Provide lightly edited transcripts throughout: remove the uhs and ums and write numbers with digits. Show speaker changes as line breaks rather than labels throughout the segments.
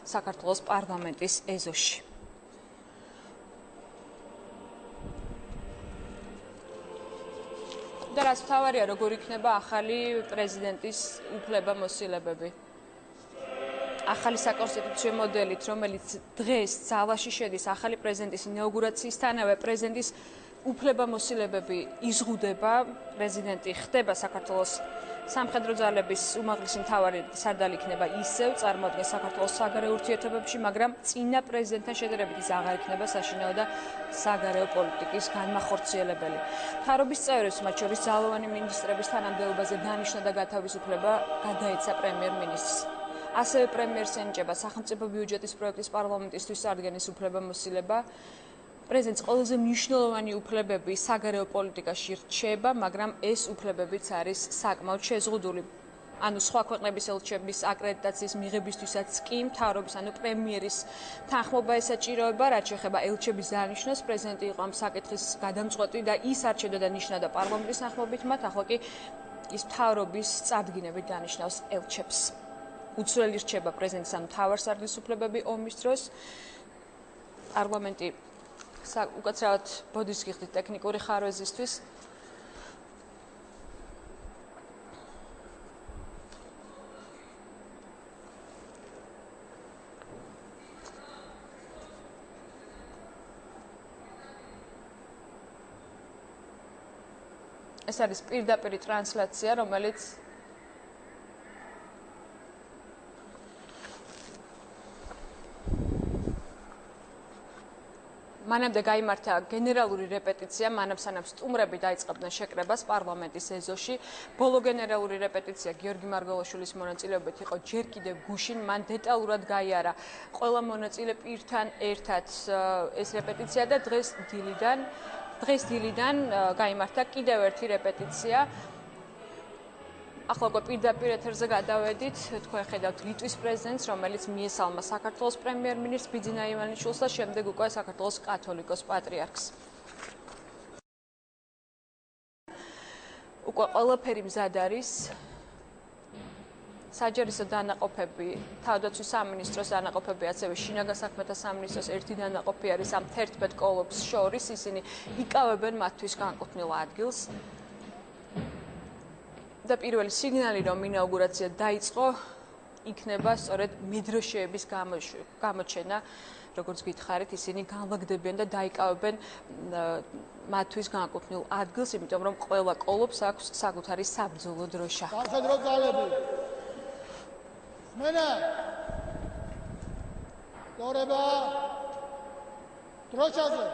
საქართველოს პარლამენტის ეზოში. და რაც მთავარია, როგორ იქნება ახალი პრეზიდენტის უფლებამოსილებები. ახალი საკონსტიტუციო მოდელით, რომელიც დღეს ძალაში შედის ახალი პრეზიდენტის ინაუგურაციისთანავე, პრეზიდენტის უფლებამოსილებები იზღუდება, პრეზიდენტი ხდება საქართველოს სამხედრო ძალების უმაღლესი მთავარი სარდალი იქნება ისევ, წარმოადგენს საქართველოს საგარეო ურთიერთობებში, მაგრამ წინა პრეზიდენტთან შედარებით ის აღარ იქნება საშინაო და საგარეო პოლიტიკის განმახორციელებელი. მთავრობის წევრებს, მათ შორის ძალოვანი მინისტრების თანამდებობაზე დანიშნა და გათავისუფლება გადაეცა პრემიერ-მინისტრს. ასევე პრემიერს ენიჭება სახელმწიფო ბიუჯეტის პროექტის პარლამენტისთვის წარდგენის უფლებამოსილება. პრეზიდენტს ყველაზე მნიშვნელოვანი უფლებები საგარეო პოლიტიკაში რჩება, მაგრამ ეს უფლებებიც არის საკმაოდ შეზღუდული. ანუ სხვა ქვეყნების ელჩების აკრედიტაციის მიღებისთვისაც კი მთავრობის, ანუ პრემიერის თანხმობა ესაჭიროება, რაც შეეხება ელჩების დანიშვნას, პრეზიდენტი იყო ამ საკითხის გადამწყვეტი და ის არჩევდა და ნიშნავდა პარლამენტის თანხმობით მათ, ახლა კი ის მთავრობის წარდგინებით დანიშნავს ელჩებს. უცვლელი რჩება პრეზიდენტის ან მთავარსარდლის უფლებები ომის დროს. პარლამენტი უკაცრავად ბოდის გიხდით ტექნიკური ხარვეზისთვის. ეს არის პირდაპირი ტრანსლაცია, რომელიც მანამდე გაიმართა გენერალური რეპეტიცია, მანამ სანამ სტუმრები დაიწყებდნენ შეკრებას პარლამენტის ეზოში. ბოლო გენერალური რეპეტიცია გიორგი მარგველაშვილის მონაწილეობით იყო ჯერ კიდევ გუშინ, მან დეტალურად გაიარა ყველა მონაწილე პირთან ერთად ეს რეპეტიცია და დღეს დილიდან გაიმართა კიდევ ერთი რეპეტიცია. ახლა უკვე პირდაპირ ეთერზე გადავედით, თქვენ ხედავთ ლიტვის პრეზიდენტს, რომელიც მიესალმა საქართველოს პრემიერ-მინისტრს ბიძინა ივანიშვილს და შემდეგ უკვე საქართველოს კათოლიკოს პატრიარქს. უკვე ყველაფერი მზად არის. საჯარისო დანაყოფები, თავდაცვის სამინისტროს დანაყოფები, ასევე შინაგან საქმეთა სამინისტროს ერთი დანაყოფი არის ამ 11 კოლოფს შორის, ისინი იკავებენ მათთვის განკუთვნილ ადგილს. და პირველი სიგნალი, რომ ინაუგურაცია დაიწყო, იქნება სწორედ მედროშეების გამოჩენა, როგორც გითხარით, ისინი განლაგდებიან და დაიკავებენ მათთვის განკუთვნილ ადგილს, იმიტომ რომ ყველა კოლოფს აქვს საკუთარი საბრძოლო დროშა.
სამხედრო ძალები. მენა. დორება. დროშაზე.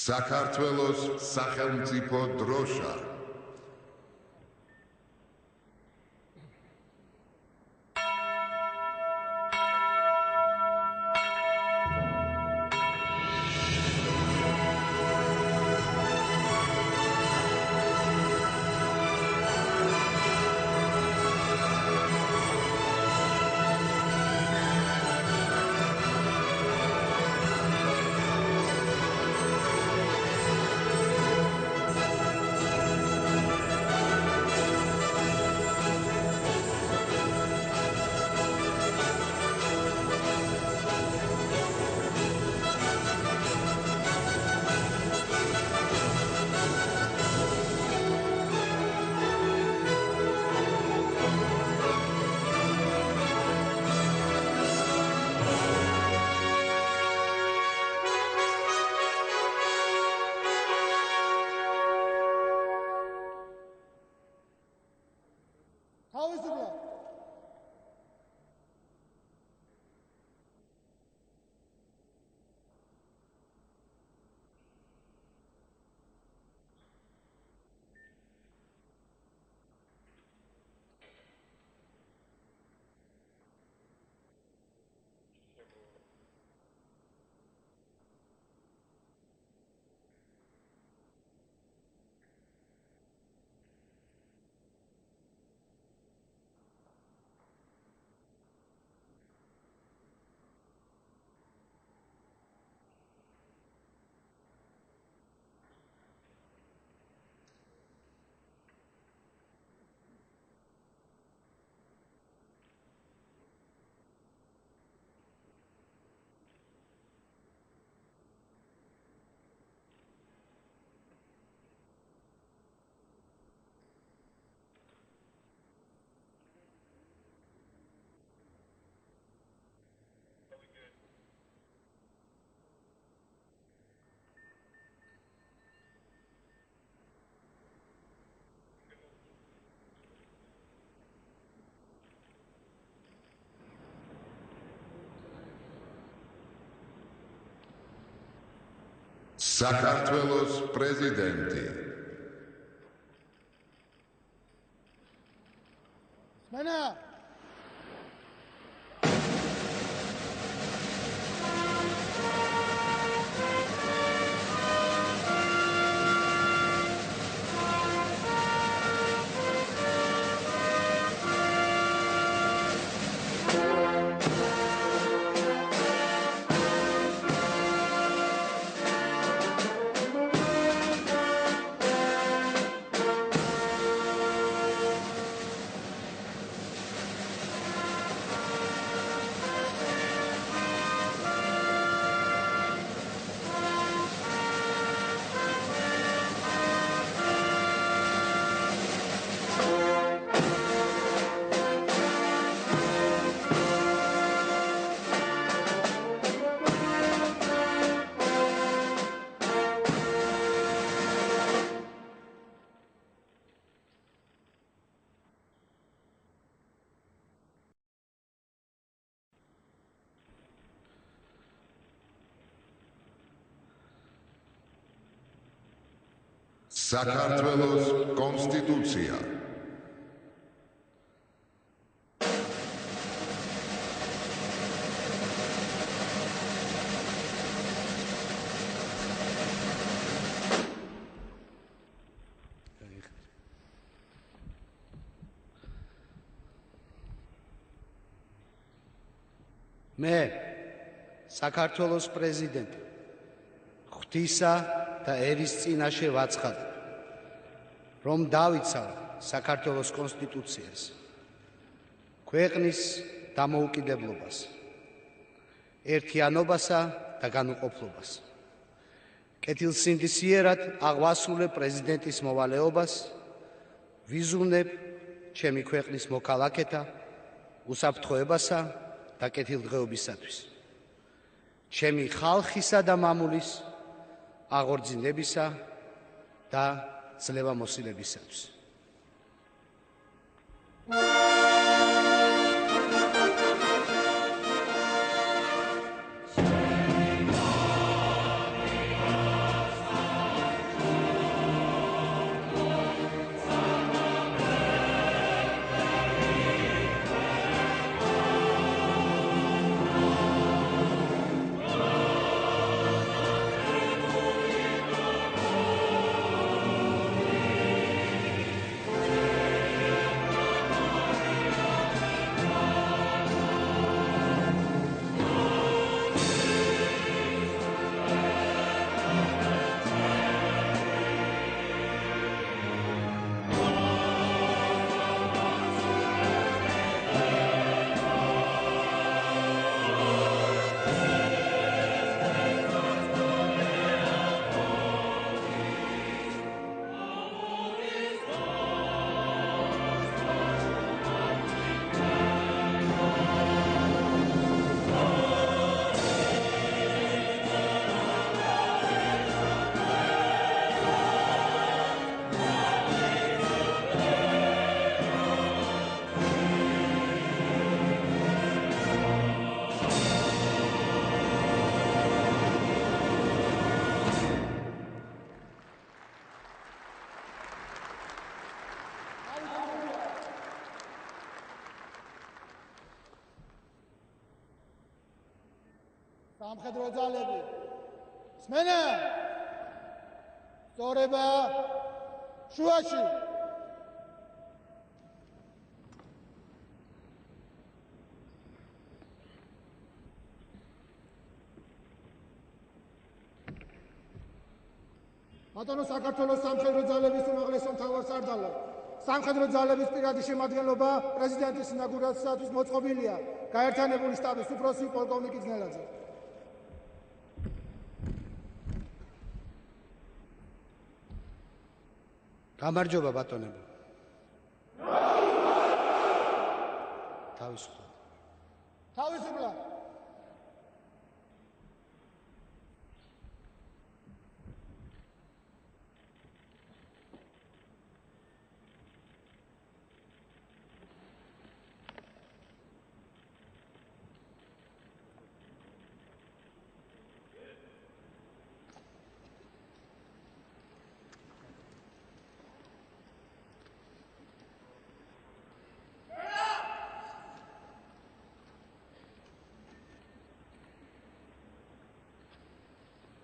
საქართველოს სახელმწიფო დროშა. საქართველოს პრეზიდენტი.
Mana
საქართველოს კონსტიტუცია.
მე საქართველოს პრეზიდენტი ღვთისა და ერის წინაშე ვაცხად, რომ დავიცავ საქართველოს კონსტიტუციას, ქვეყნის დამოუკიდებლობას, ერთიანობასა და განუყოფლობას, კეთილსინდისიერად აღვასრულებ პრეზიდენტის მოვალეობას, ვიზუნებ ჩემი ქვეყნის მოქალაქეთა უსაფრთხოებასა და კეთილდღეობისათვის, ჩემი ხალხისა და მამულის აღორძინებისა და ძლევამოსილებისათვის.
სამხედრო ძალები სმენა სწორება შუაში ბატონო საქართველოს სამხედრო ძალების უმაღლესი მთავარსარდალო სამხედრო ძალების პირადი შემადგენლობა პრეზიდენტის ინაუგურაციისათვის მოწყობილია გაერთიანებული შტაბის უფროსი პოლკოვნიკი ძნელაძე.
გამარჯობა ბატონებო. თავისუფლად.
თავისუფლად.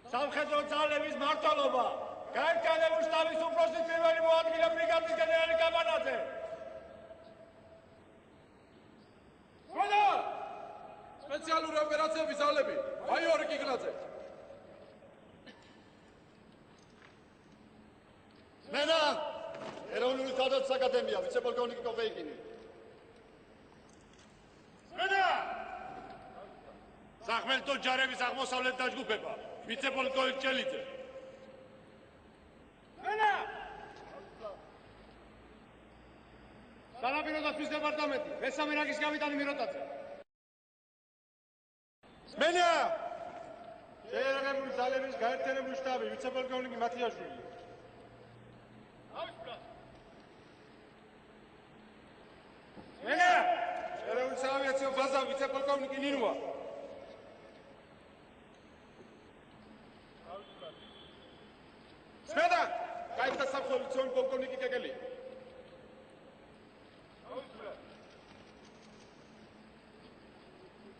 სამხედრო ძალების მმართველობა გაერთიანებული შტაბის უფროსის პირველი მოადგილე ბრიგადის გენერალი კაბანაძე. სმენა! სპეციალური ოპერაციების ძალები მაიორი კიგნაძე. სმენა! ეროვნული თავდაცვის აკადემია ვიცე-პოლკოვნიკი კოპეიკინი. სმენა! სახმელეთო ჯარების აღმოსავლეთ დაჯგუფება ვიცე-პოლკოვნიკი ჭელიძე. სმენა! სანაპირო დაცვის დეპარტამენტი მესამე რანგის კაპიტანი მიროტაძე. სმენა! შეიარაღებული ძალების გაერთიანებული შტაბი ვიცე-პოლკოვნიკი მათიაშვილი. სმენა! ეროვნული საავიაციო ბაზა ვიცე-პოლკოვნიკი ნინუა. სმენა! გაიხდა მოგზაურობისმცემელი პოლკოვნიკი კეკელი.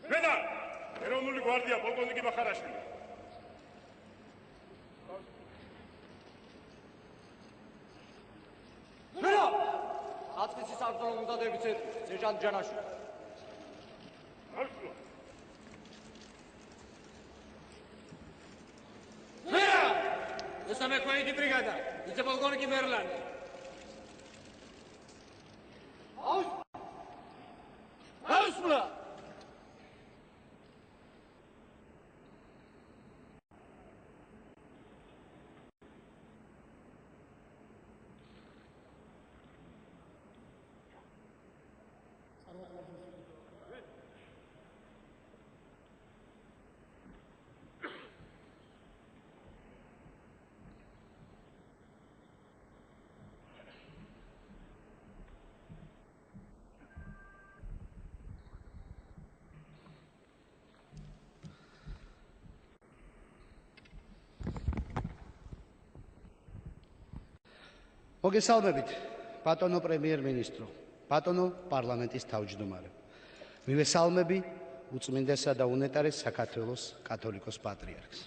მედა ეროვნული გვარდია პოლკოვნიკი ბახარაშვილი.
მედა აწმის საბრძოლო მზადების ცენტრი სერჟანტ ჯანაშვილი. Esta me cuenta di brigada, dice polkovnik Merland. Ausbla!
მოგესალმებით, ბატონო პრემიერ-მინისტრო, ბატონო პარლამენტის თავმჯდომარე. მივესალმები უწმინდესა და უნეტარეს საქართველოს კათოლიკოს პატრიარქს.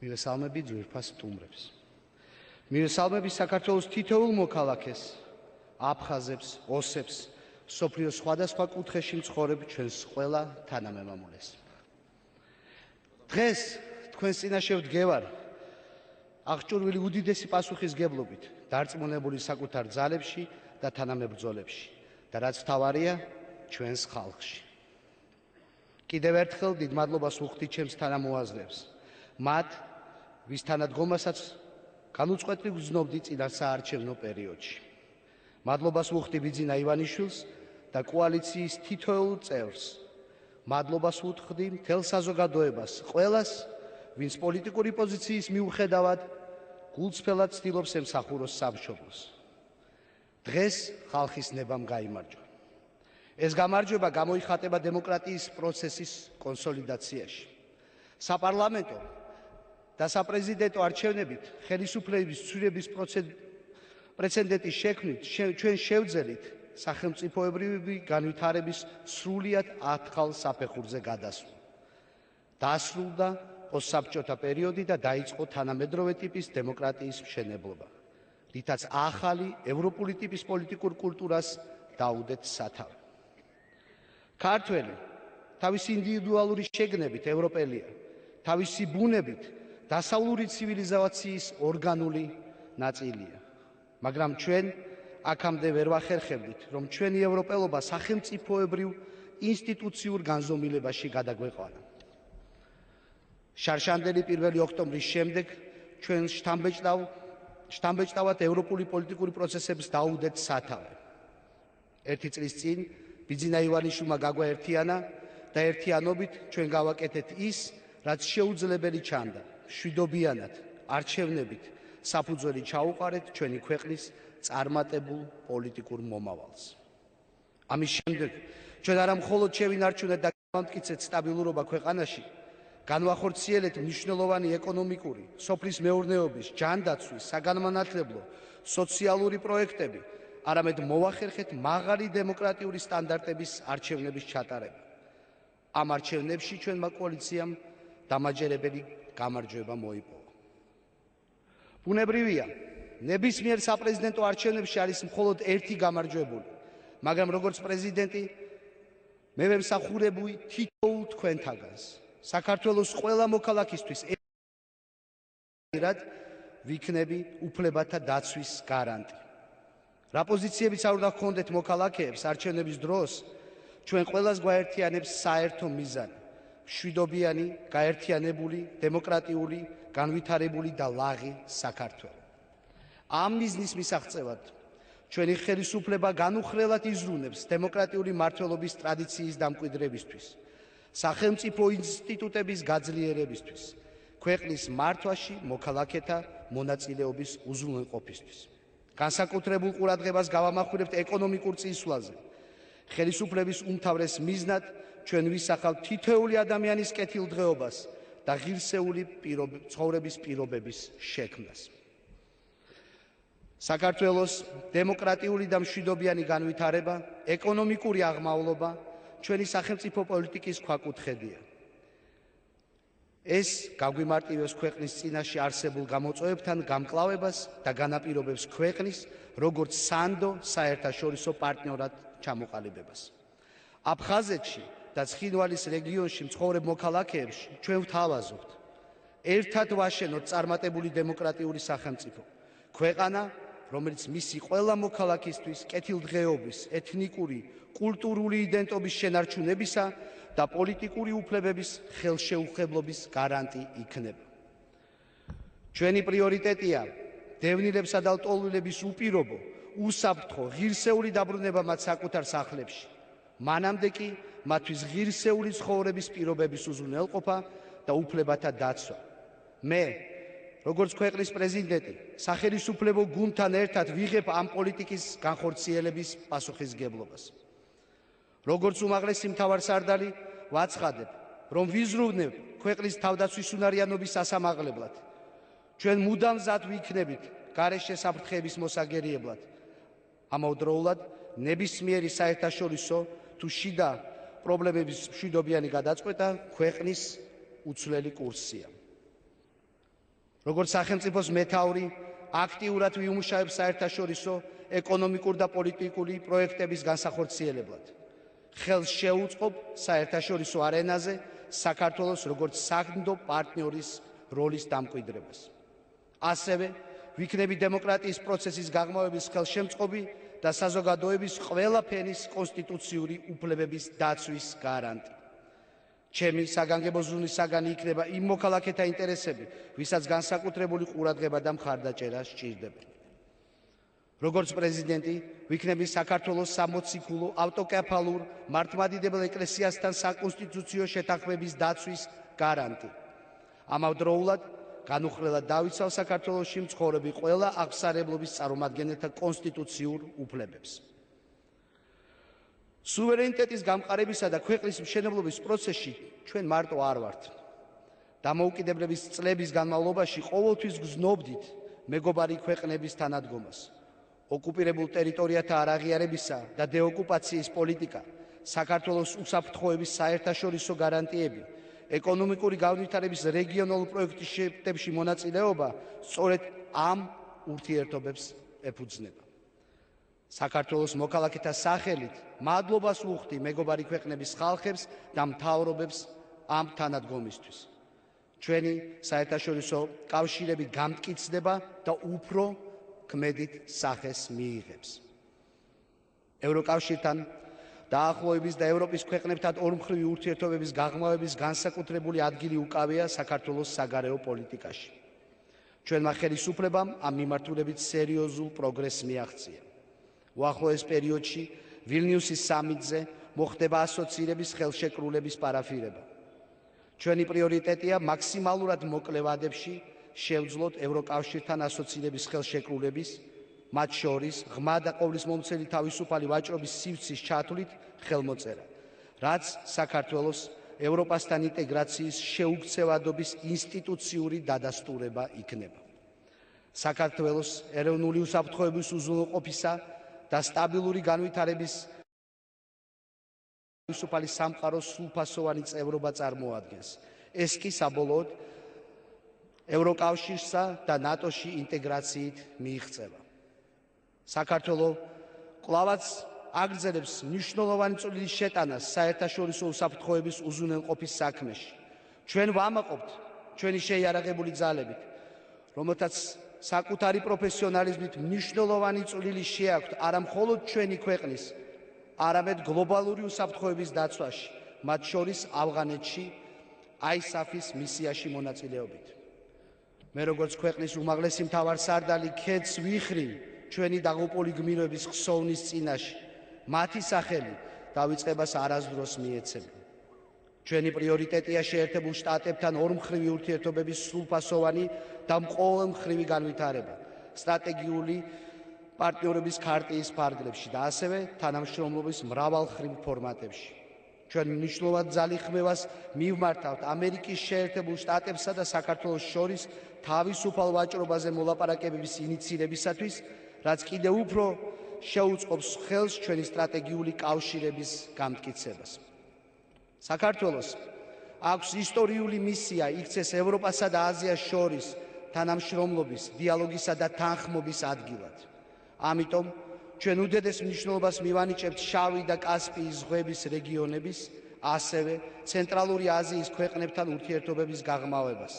მივესალმები ძვირფას სტუმრებს. მივესალმები საქართველოს თითოეულ მოქალაქეს, აფხაზებს, ოსებს, სოფლიოს სხვადასხვა კუთხეში მცხოვრებ ჩვენს ყველა თანამემამულეს. დღეს თქვენს წინაშე ვდგევარ აღჭურვილი უდიდესი პასუხისგებლობით, დარწმუნებული საკუთარ ძალებში და თანამებრძოლებში და რაც მთავარია, ჩვენს ხალხში. კიდევ ერთხელ დიდ მადლობას ვუხდით ჩემს თანამოაზრებს, მათ, ვის თანადგომასაც განუწყვეტლი ვგრძნობდი წინა საარჩევნო პერიოდში. მადლობას ვუხდი ბიძინა ივანიშვილს და კოალიციის თითოეულ წევრს. მადლობას ვუთხრდი მთელ საზოგადოებას, ყველას, ვინც პოლიტიკური პოზიციის მიუხედავად გულწრფელად ცდილობს ემსახუროს სამშობლოს. დღეს ხალხის ნებამ გაიმარჯვა. ეს გამარჯვება გამოიხატება დემოკრატიის პროცესის კონსოლიდაციაში. საპარლამენტო და საპრეზიდენტო არჩევნებით ხელისუფლების ცვლილების პრეცედენტის შექმნით ჩვენ შევძელით სახელმწიფოებრივი განვითარების სრულიად ათხალ საფეხურზე გადასვლა. დასრულდა პოსტსაბჭოთა პერიოდი და დაიწყო თანამედროვე ტიპის დემოკრატიის მშენებლობა, რითაც ახალი ევროპული ტიპის პოლიტიკურ კულტურას დაუდეთ სათავე. ქართველი თავისი ინდივიდუალური შეგნებით ევროპელია, თავისი ბუნებით დასავლური ცივილიზაციის ორგანული ნაწილია. მაგრამ ჩვენ აქამდე ვერ ვახერხებდით, რომ ჩვენი ევროპელობა სახელმწიფოებრივ ინსტიტუციურ განზომილებაში გადაგვეყვანა. შარშანდელი 1 ოქტომბრის შემდეგ ჩვენ შთამბეჭდავად ევროპული პოლიტიკური პროცესების დაუდეთ სათავე. ერთი წლის წინ ბიძინა ივანიშვილმა გაგვაერთიანა და ერთიანობით ჩვენ გავაკეთეთ ის, რაც შეუძლებელი ჩანდა. მშვიდობიანად, არჩევნებით საფუძველი ჩაუყარეთ ჩვენი ქვეყნის წარმატებულ პოლიტიკურ მომავალს. ამის შემდეგ ჩვენ არა მხოლოდ შევინარჩუნეთ და გავამტკიცეთ სტაბილურობა ქვეყანაში, განვახორციელეთ მნიშვნელოვანი ეკონომიკური, სოფლის მეურნეობის, ჯანდაცვის, საგანმანათლებლო, სოციალური პროექტები, არამედ მოვახერხეთ მაღალი დემოკრატიული სტანდარტების არჩევნების ჩატარება. ამ არჩევნებში ჩვენმა კოალიციამ დამაჯერებელი გამარჯვება მოიპოვა. ბუნებრივია, ნებისმიერ საპრეზიდენტო არჩევნებში არის მხოლოდ ერთი გამარჯვებული, მაგრამ როგორც პრეზიდენტი მე ვემსახურებოდი თითოეულ თქვენთაგანს. საქართველოს ყველა მოქალაქისთვის ერთად ვიქნები უფლებათა დაცვის გარანტი. რა პოზიციებიც არ უნდა გქონდეთ მოქალაქეებს არჩევნების დროს, ჩვენ ყველას გვაერთიანებს საერთო მიზანი, მშვიდობიანი, გაერთიანებული, დემოკრატიული, განვითარებული და ლაღი საქართველო. ამ მიზნის მისაღწევად ჩვენი ხელისუფლება განუხრელად იზრუნებს დემოკრატიული მმართველობის ტრადიციის დამკვიდრებისთვის, სახელმწიფო ინსტიტუტების გაძლიერებისთვის, ქვეყნის მართვაში მოქალაქეთა მონაწილეობის უზრუნველყოფისთვის. განსაკუთრებულ ყურადღებას გავამახვილებთ ეკონომიკურ წინსვლაზე. ხელისუფლების უმთავრეს მიზნად ჩვენ ვისახავთ თითოეული ადამიანის კეთილდღეობას და ღირსეული ცხოვრების პირობების შექმნას. საქართველოს დემოკრატიული და მშვიდობიანი განვითარება, ეკონომიკური აღმავლობა ჩვენი სახელმწიფო პოლიტიკის ქვაკუთხედია. ეს გაგვიმარტივებს ქვეყნის წინაშე არსებულ გამოწვევებთან გამკლავებას და განაპირობებს ქვეყნის როგორც სანდო საერთაშორისო პარტნიორად ჩამოყალიბებას. აფხაზეთში და ცხინვალის რეგიონში მცხოვრებ მოქალაქეებში ჩვენ ვთავაზობთ ერთად ვაშენოთ წარმატებული დემოკრატიული სახელმწიფო, ქვეყანა, რომელიც მისი ყველა მოქალაქისთვის კეთილდღეობის, ეთნიკური, კულტურული იდენტობის შენარჩუნებისა და პოლიტიკური უფლებების ხელშეუხებლობის გარანტი იქნება. ჩვენი პრიორიტეტია დევნილებსა და ლტოლვილების უპირობო, უსაფრთხო, ღირსეული დაბრუნება მათ საკუთარ სახლებში. მანამდე კი მათთვის ღირსეული ცხოვრების პირობების უზრუნველყოფა და უფლებათა დაცვა. მე, როგორც ქვეყნის პრეზიდენტი, სახელისუფლებო გუნდთან ერთად ვიღებ ამ პოლიტიკის განხორციელების პასუხისმგებლობას. როგორც უმაღლესი მთავარსარდალი, ვაცხადებ, რომ ვიზრუნებ ქვეყნის თავდაცვის უნარიანობის სასამაღლებლად. ჩვენ მუდამ მზად ვიქნებით გარეშე საფრთხეების მოსაგერიებლად. ამავდროულად, ნებისმიერი საერთაშორისო თუ შიდა პრობლემების მშვიდობიანი გადაწყვეტა ქვეყნის უცვლელი კურსია. როგორც სახელმწიფოს მეთაური, აქტიურად ვიმუშავებ საერთაშორისო ეკონომიკურ და პოლიტიკური პროექტების განსახორციელებლად. ხელს შეუწყობ საერთაშორისო არენაზე საქართველოს როგორც სანდო პარტნიორის როლის დამკვიდრებას. ასევე ვიქნები დემოკრატიის პროცესის გაღრმავების ხელშემწყობი და საზოგადოების ყველა ფენის კონსტიტუციური უფლებების დაცვის გარანტი. ჩემი საგანგებო ზრუნვის საგანი იქნება იმ მოქალაქეთა ინტერესები, ვისაც განსაკუთრებული ყურადღება და მხარდაჭერა სჭირდებენ. როგორც პრეზიდენტი, ვიქნები საქართველოს სამოციქულო, ავტოკეფალურ, მართლმადიდებელ ეკლესიასთან საკონსტიტუციო შეთანხმების დაცვის გარანტი. ამავდროულად, განუხრელად დავიცავ საქართველოში მცხოვრები ყველა აღმსარებლობის წარმომადგენელთა კონსტიტუციურ უფლებებს. სუვერენიტეტის გამყარებისა და ქვეყნის მშენებლობის პროცესში ჩვენ მარტო არ ვართ. დამოუკიდებლობის წლების განმავლობაში ყოველთვის გრძნობდით მეგობარი ქვეყნების თანადგომას. ოკუპირებულ ტერიტორიათა არაღიარებისა და დეოკუპაციის პოლიტიკა, საქართველოს უსაფრთხოების საერთაშორისო გარანტიები, ეკონომიკური განვითარების რეგიონულ პროექტებში მონაწილეობა სწორედ ამ ურთიერთობებს ეფუძნება. საქართველოს მოქალაქეთა სახელით მადლობას ვუხდი მეგობარი ქვეყნების ხალხებს და მთავრობებს ამ თანადგომისთვის. ჩვენი საერთაშორისო კავშირები გამტკიცდება და უფრო ქმედით სახეს მიიღებს. ევროკავშირთან დაახლოების და ევროპის ქვეყნებთან ორმხრივი ურთიერთობების გაღრმავების განსაკუთრებული ადგილი უკავია საქართველოს საგარეო პოლიტიკაში. ჩვენმა ხელისუფლებამ ამ მიმართულებით სერიოზულ პროგრესს მიაღწია. უახლოეს პერიოდში ვილნიუსის სამიტზე მოხდება ასოცირების ხელშეკრულების პარაფირება. ჩვენი პრიორიტეტია მაქსიმალურად მოკლე ვადებში შევძლოთ ევროკავშირთან ასოცირების ხელშეკრულების, მათ შორის ღრმა და ყოვლისმომცემი თავისუფალი ვაჭრობის სივრცის ჩათვლით ხელმოწერა, რაც საქართველოს ევროპასთან ინტეგრაციის შეუქცევადობის ინსტიტუციური დადასტურება იქნება. საქართველოს ეროვნული უსაფრთხოების უზრუნველყოფისა და სტაბილური განვითარების თავისუფალი სამყაროს სრულფასოვანი წევრობა წარმოადგენს. ეს კი საბოლოოდ ევროკავშირსა და ნატოში ინტეგრაციით მიიღწევა. საქართველოს კვლავაც აგრძელებს მნიშვნელოვანი წვლილის შეტანას საერთაშორისო უსაფრთხოების უზრუნველყოფის საქმეში. ჩვენ ვამაყობთ ჩვენი შეიარაღებული ძალებით, რომელთაც საკუთარი პროფესიონალიზმით მნიშვნელოვანი წვლილი შეაქვთ არა მხოლოდ ჩვენი ქვეყნის, არამედ გლობალური უსაფრთხოების დაცვაში, მათ შორის ავღანეთში ISAF-ის მისიაში მონაწილეობით. მე როგორც ქვეყნის უმაღლესი მთავარსარდალი ქედს ვიხრივ ჩვენი დაღუპული გმირების ხსოვნის წინაშე, მათი სახელი დავიწყებას არასდროს მიეცემა. ჩვენი პრიორიტეტია შეერთებულ შტატებთან ორმხრივი ურთიერთობების სრულფასოვანი და მყოლმხრივი განვითარება, სტრატეგიული პარტნიორების ქარტიის ფარგლებში და ასევე თანამშრომლობის მრავალმხრივ ფორმატებში. ჩვენ მნიშვნელოვან ძალიხმევას მივმართავთ ამერიკის შეერთებულ შტატებსა და საქართველოს შორის თავისუფალ ვაჭრობაზე მოლაპარაკებების ინიციირებისათვის რაც კიდევ უფრო შეუწყობს ხელს ჩვენი სტრატეგიული კავშირების გამტკიცებას. საქართველოს აქვს ისტორიული მისია იქცეს ევროპასა და აზიას შორის თანამშრომლობის, დიალოგისა და თანხმობის ადგილად. ამიტომ ჩვენ უდიდეს მნიშვნელობას მივანიჭებთ შავი და კასპიის ზღვების რეგიონების, ასევე ცენტრალური აზიის ქვეყნებთან ურთიერთობების გაღრმავებას,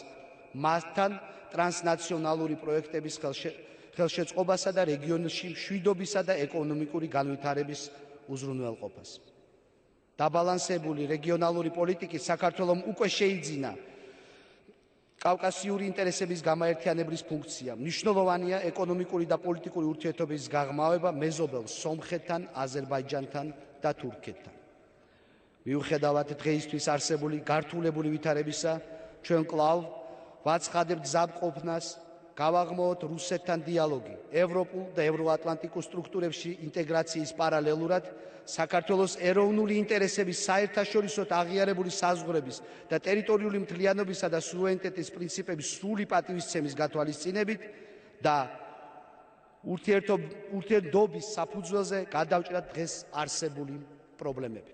მასთან ტრანსნაციონალური პროექტების ხელშეწყობასა და რეგიონში მშვიდობისა და ეკონომიკური განვითარების უზრუნველყოფას. დაბალანსებული რეგიონალური პოლიტიკის საქართველომ უკვე შეიძინა კავკასიური ინტერესების გამაერთიანებლის ფუნქცია. მნიშვნელოვანია ეკონომიკური და პოლიტიკური ურთიერთობის გაღრმავება მეზობელ სომხეთთან, აზერბაიჯანთან და თურქეთთან. მიუხედავად დღეისთვის არსებული გართულებული ვითარებისა, ჩვენ კვლავ ვაცხადებთ ზაბყოფნას, გავაღმოოთ რუსეთთან დიალოგი, ევროპულ და ევროატლანტიკურ სტრუქტურებში ინტეგრაციის პარალელურად, საქართველოს ეროვნული ინტერესების საერთაშორისო აღიარებული საზღვრების და ტერიტორიული მთლიანობისა და სუვერენიტეტის პრინციპების სრული პატივისცემის გათვალისწინებით და ურთიერთობის საფუძველზე გადავჭრათ დღეს არსებული პრობლემები.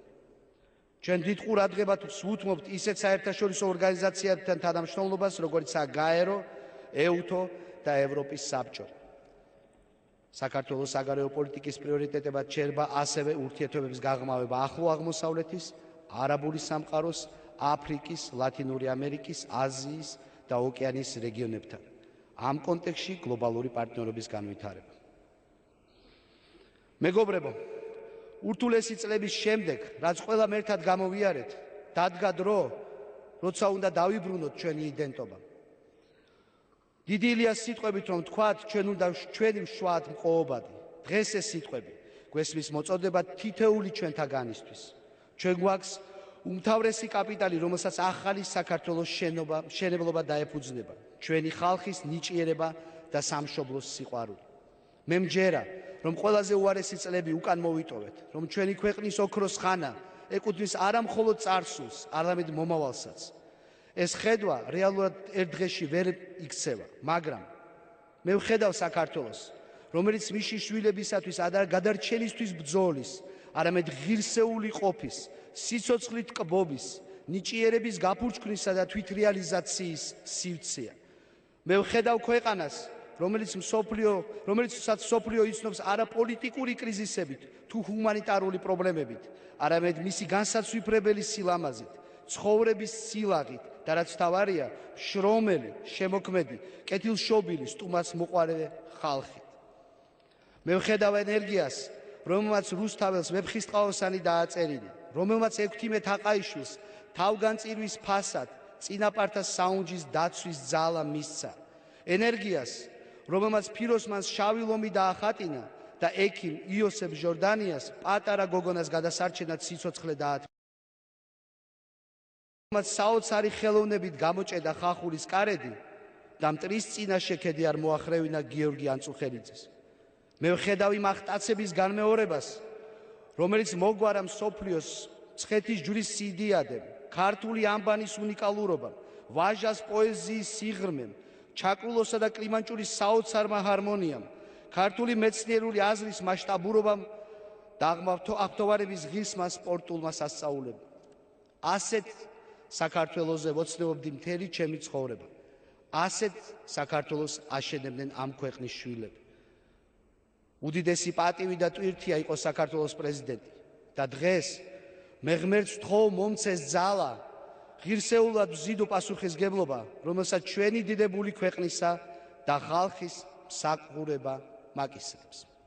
ჩვენ დიდ ყურადღებას ვუთმობთ ისეთ საერთაშორისო ორგანიზაციებთან თანამშრომლობას, როგორიცაა გაერო, ეუთო და ევროპის საბჭო. საქართველოს საგარეო პოლიტიკის პრიორიტეტებად ჩერება ასევე ურთიერთობების გაღრმავება ახლო აღმოსავლეთის, არაბული სამყაროს, აფრიკის, ლათინური ამერიკის, აზიის და ოკეანის რეგიონებთან. ამ კონტექსტში გლობალური პარტნიორობის განვითარება. მეგობრებო, ურთულესი წლების შემდეგ, რაც ყველამ ერთად გამოვიარეთ, დადგა დრო, როცა უნდა დავიბრუნოთ ჩვენი იდენტობა. დიდი ილიას სიტყვებით რომ თქვათ, ჩვენ უნდა ჩვენი ვშვათ მყოობადი. დღეს ეს სიტყვები გვესმის მოწოდება თითეული ჩვენთაგანისთვის. ჩვენ გვაქვს უმთავრესი კაპიტალი, რომელსაც ახალი საქართველოს მშენებლობა დაეფუძნება, ჩვენი ხალხის ნიჭიერება და სამშობლოს სიყვარული. მე მჯერა, რომ ყველაზე უარესი წლები უკან მოვიტოვეთ, რომ ჩვენი ქვეყნის ოქროს ხანა ეკუთვნის არა მხოლოდ წარსულს, არამედ მომავალსაც. ეს ხედვა რეალურად ერთ დღეში ვერ იქცევა, მაგრამ მე ვხედავ საქართველოს, რომელიც მისი შვილებისათვის გადარჩენისთვის ბრძოლის, არამედ ღირსეული ყოფის, სიცოცხლით კბობის, ნიჭიერების გაფურჩქვნისა და თვითრეალიზაციის სივრცეა. მე ვხედავ ქვეყანას, რომელიცაც სოფლიო იცნობს არა პოლიტიკური კრიზისებით თუ ჰუმანიტარული პრობლემებით, არამედ მისი განსაცვიფრებელი სილამაზით, ცხოვრების სილაღით და რაც თავარია, შრომელი, შემოქმედი, კეთილშობილი, სტუმარს მოყვარე ხალხით. მე ვხედავ ენერგიას, რომელმაც რუსთაველს ვეფხისტყაოსანი დააწერინა, რომელმაც 16 თაყაიშვილს თავგანწირვის ფასად წინაპართა საუნჯის დაცვის ძალა მისცა. ენერგიას, რომელმაც ფიროსმანს შავი ლომი დაახატინა და ექიმ იოსებ ჟორდანიას პატარა გოგონას გადასარჩენად სიცოცხლე დაათმო. რომელმაც საოცარი ხელოვნებით გამოჭედა ხახულის კარედი და მტრის წინაშე ქედი არ მოახრევინა გიორგი ანწუხელიძეს. მე ვხედავ იმ აღტაცების განმეორებას, რომელიც მოგვარა მსოფლიოს ცხეთის ჯვრის სიდიადემ, ქართული ამბანის უნიკალურობამ, ვაჟას პოეზიის სიღრმემ, ჩაკრულოსა და კლიმანჭურის საოცარმა ჰარმონიამ, ქართული მეცნიერული აზრის მასშტაბურობამ და აღთოვარების ღირსმა სპორტულმა სასწაულებამ. ასეთ საქართველოზე ვოცნებობდი მთელი ჩემი ცხოვრება. ასეთ საქართველოს აშენებდნენ ამ ქვეყნის შვილები. უდიდესი პატივი და ტვირთია იყო საქართველოს პრეზიდენტი და დღეს მე ღმერთს ვთხოვ მომცეს ძალა, ღირსეულად ვზიდო პასუხისგებლობა, რომელსაც ჩვენი დიდებული ქვეყნისა და ხალხის მსაყრება მაკისრებს.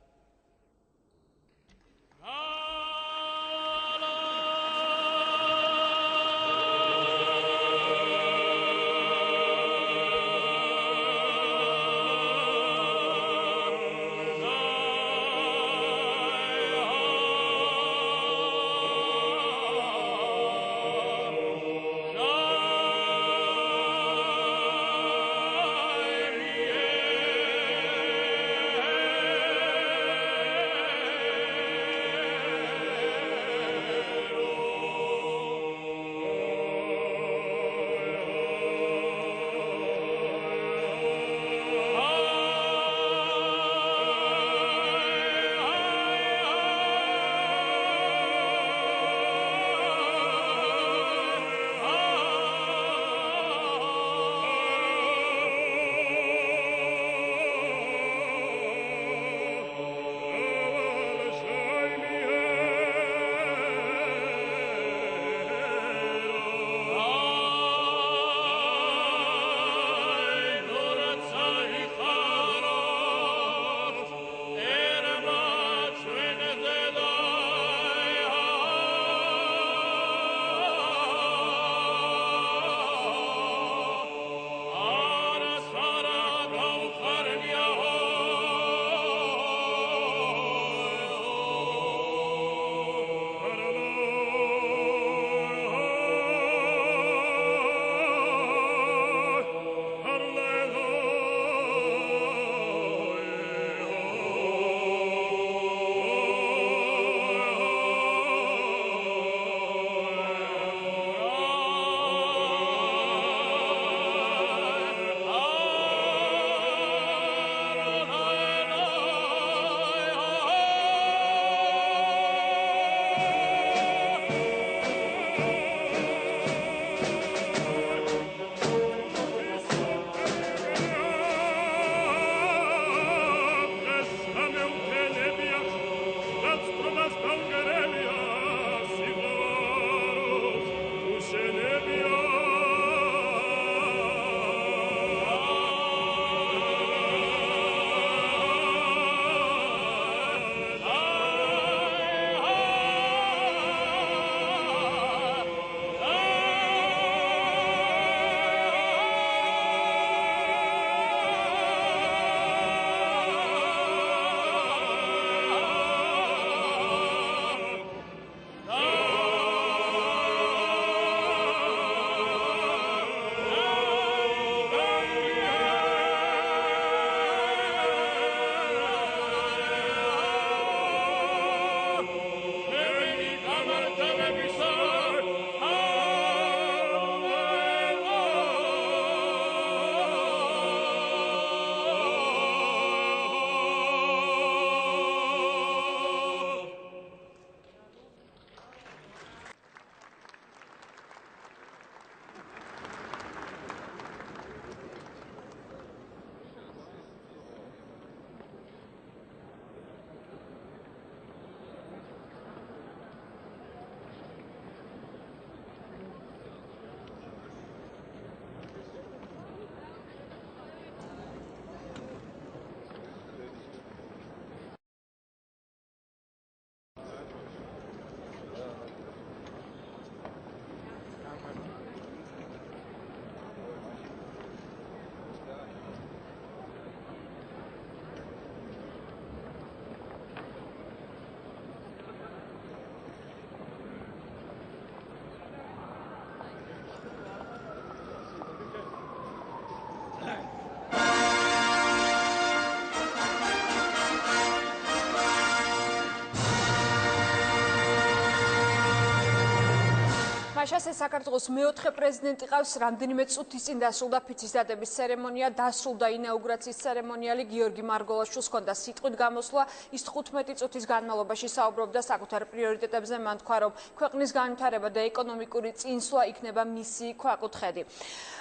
ხაშას ეს საქართველოს მეოთხე პრეზიდენტი ყავს, რამდენიმე წუთის წინ დასრულდა ფიცის დადების ცერემონია, დასრულდა ინაუგურაციის ცერემონიალი, გიორგი მარგველაშვილს ჰქონდა სიტყვით გამოსვლა, ის 15 წუთის განმავლობაში საუბრობდა საკუთარ პრიორიტეტებზე, მან თქვა, რომ ქვეყნის განვითარება და ეკონომიკური წინსვლა იქნება მისი ქვაკუთხედი.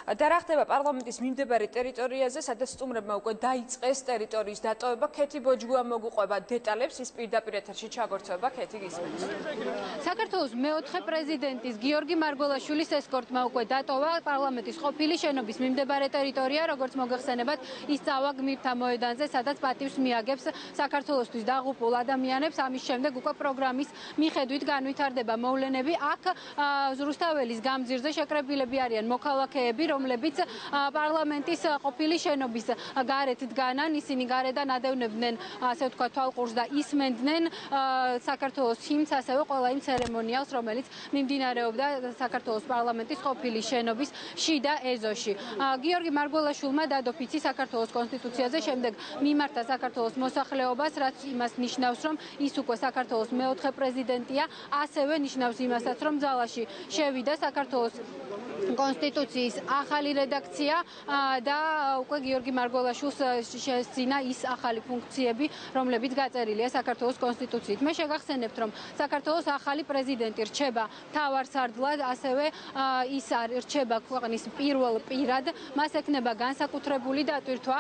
და რა ხდება პარლამენტის მიმდებარე ტერიტორიაზე, სადაც სტუმრებმა უკვე დაიწყეს ტერიტორიის დატოვება, ქეთი ბოჯგუა მოგუყვება დეტალებს, ის პირდაპირ ეთერში ჩაგორცვება, ქეთი გისმენთ.
საქართველოს მეოთხე პრეზიდენტის გიორგი მარგველაშვილის ესკორტმა უკვე დატოვა პარლამენტის ყოფილი შენობის მიმდებარე ტერიტორია, როგორც მოგეხსენებათ, ის წავა გმირთა მოედანზე, სადაც პატივს მიაგებს საქართველოსთვის დაღუპულ ადამიანებს. ამის შემდეგ უკვე პროგრამის მიხედვით განვითარდება მოვლენები. აქ რუსთაველის გამზირზე შეკრებილები არიან მოქალაქეები, რომლებიც პარლამენტის ყოფილი შენობის გარეთ დგანან, ისინი გარედან ადევნებდნენ, ასე ვთქვათ, თვალყურს და ისმენდნენ საქართველოს ჰიმნს, ასევე ყველა იმ ცერემონიალს, რომელიც მიმდინარეობდა საქართველოს პარლამენტის ყოფილი შენობის შიდა ეზოში. გიორგი მარგველაშვილმა დადო ფიცი საქართველოს კონსტიტუციაზე, შემდეგ მიმართა საქართველოს მოსახლეობას, რაც იმას ნიშნავს, რომ ის უკვე საქართველოს მეოთხე პრეზიდენტია, ასევე ნიშნავს იმასაც, რომ ძალაში შევიდა საქართველოს კონსტიტუციის ახალი რედაქცია და უკვე გიორგი მარგველაშვილს შესძინა ის ახალი ფუნქციები, რომლებიც გაწერილია საქართველოს კონსტიტუციით. მე შეგახსენებთ, რომ საქართველოს ახალი პრეზიდენტი რჩება მთავარსარდლად, ასევე ის რჩება ქვეყნის პირველ პირად, მას ექნება განსაკუთრებული დატვირთვა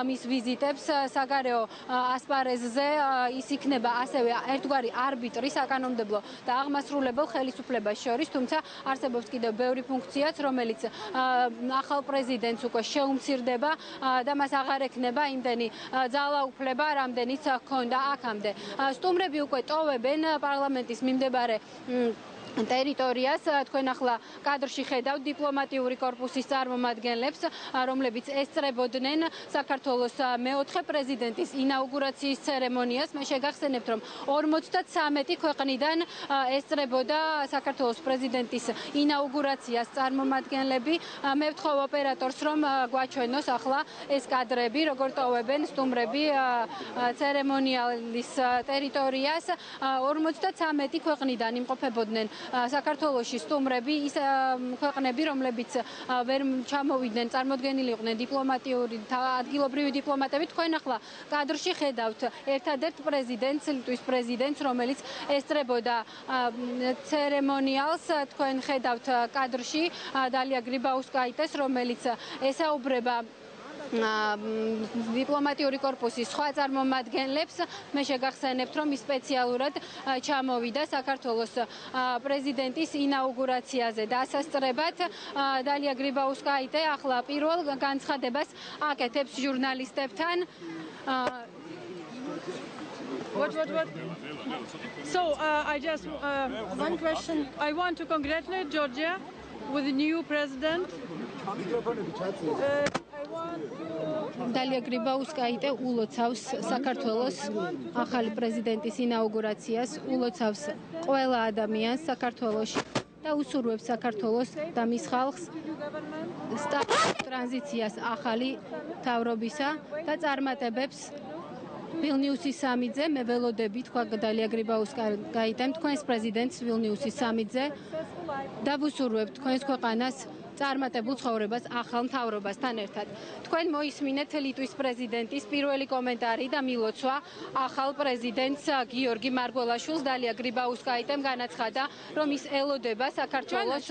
მის ვიზიტებს საგარეო ასპარეზზე, ის იქნება ასევე ერთგვარი არბიტრი საკანონმდებლო და აღმასრულებელ ხელისუფლებას შორის, თუმცა არსებობს კიდევ ბევრი ფუნქციაც, რომელიც ახალ პრეზიდენტს უკვე შეუმცირდება და მას აღარ ექნება იმდენი ძალაუფლება, რამდენიც ჰქონდა აქამდე. სტუმრები უკვე ტოვებენ პარლამენტის მიმდებარე ტერიტორიას. თქვენ ახლა კადრში ხედავთ დიპლომატიური კორპუსის წარმომადგენლებს, რომლებიც ესწრებოდნენ საქართველოს მეოთხე პრეზიდენტის ინაუგურაციის ცერემონიას. მე შეგახსენებთ, რომ 53 ქვეყნიდან ესწრებოდა საქართველოს პრეზიდენტის ინაუგურაციას წარმომადგენლები. მე ვთხოვ ოპერატორს, რომ გვაჩვენოს ახლა ეს კადრები, როგორ ტოვებენ სტუმრები ცერემონიალის ტერიტორიას. 53 ქვეყნიდან იმყოფებოდნენ საქართველოში სტუმრები, ის ქვეყნები, რომლებიც ვერ ჩამოვიდნენ, წარმოდგენილი იყვნენ დიპლომატიური ადგილობრივი დიპლომატები. თქვენ ახლა კადრში ხედავთ ერთადერთ პრეზიდენტს, ლიტვის პრეზიდენტს, რომელიც ესწრებოდა ცერემონიალს. თქვენ ხედავთ კადრში დალია გრიბაუსკაიტეს, რომელიც ესაუბრება დიპლომატიური კორპუსის სხვა წარმომადგენლებს. მე შეგახსენებთ, რომ ის სპეციალურად ჩამოვიდა საქართველოს პრეზიდენტის ინაუგურაციაზე დასასწრებად. დალია გრიბაუსკაიტე ახლა პირველ განცხადებას აკეთებს ჟურნალისტებთან.
What? So, I just one question. I want to congratulate Georgia with the new president.
დალია გრიბაუსკაიტე ულოცავს საქართველოს ახალი პრეზიდენტის ინაუგურაციას, ულოცავს ყველა ადამიანს საქართველოში და უსურვებს საქართველოს და მის ხალხს ტრანზიციას ახალი მთავრობისა და წარმატებებს. ვილნიუსის სამიტზე მე ველოდები, თქვა დალია გრიბაუსკაიტემ, თქვენს პრეზიდენტს ვილნიუსის სამიტზე და ვუსურვებთ თქვენს ქვეყანას წარმატებულ ცხოვრებას ახალ მთავრობასთან ერთად. თქვენ მოისმინეთ ლიტვის პრეზიდენტის პირველი კომენტარი და მილოცვა ახალ პრეზიდენტს გიორგი მარგველაშვილს. დალია გრიბაუსკაიტემ განაცხადა, რომ ის ელოდება საქართველოს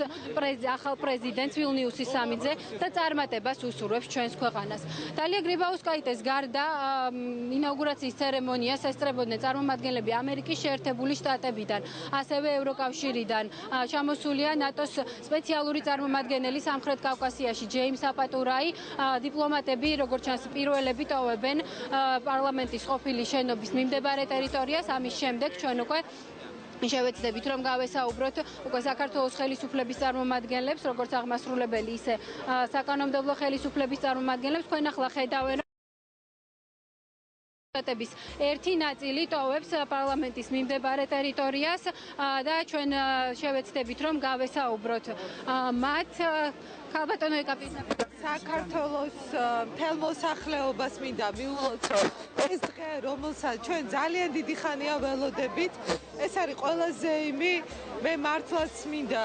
ახალ პრეზიდენტს ვილნიუსის სამიტზე და წარმატებას უსურვებს ჩვენს ქვეყანას. დალია გრიბაუსკაიტეს გარდა ინაუგურაციის ცერემონიას ესწრებოდნენ წარმომადგენლები ამერიკის შეერთებული შტატებიდან, ასევე ევროკავშირიდან. ჩამოსულია ნატოს სპეციალური წარმომადგენელი სამხრეთ კავკასიაში ჯეიმს აპატურაი. დიპლომატები, როგორც ჩანს, პირველები ტოვებენ პარლამენტის ყოფილი შენობის მიმდებარე ტერიტორიას. ამის შემდეგ ჩვენ უკვე შევეცდებით, რომ გავესაუბროთ უკვე საქართველოს ხელისუფლების წარმომადგენლებს, როგორც აღმასრულებელი, ისე საკანონმდებლო ხელისუფლების წარმომადგენლებს. თქვენ ახლა ხედავენ, შტატების ერთი ნაწილი ტოვებს პარლამენტის მიმდებარე ტერიტორიას და ჩვენ შევეცდებით, რომ გავესაუბროთ მათ. ქალბატონო ეკაპიტანი.
საქართველოს მთელ მოსახლეობას მინდა მიულოცო ეს დღე, რომელსაც ჩვენ ძალიან დიდი ხანია ველოდებით. ეს არის ყველაზე იმი, მე მართლაც მინდა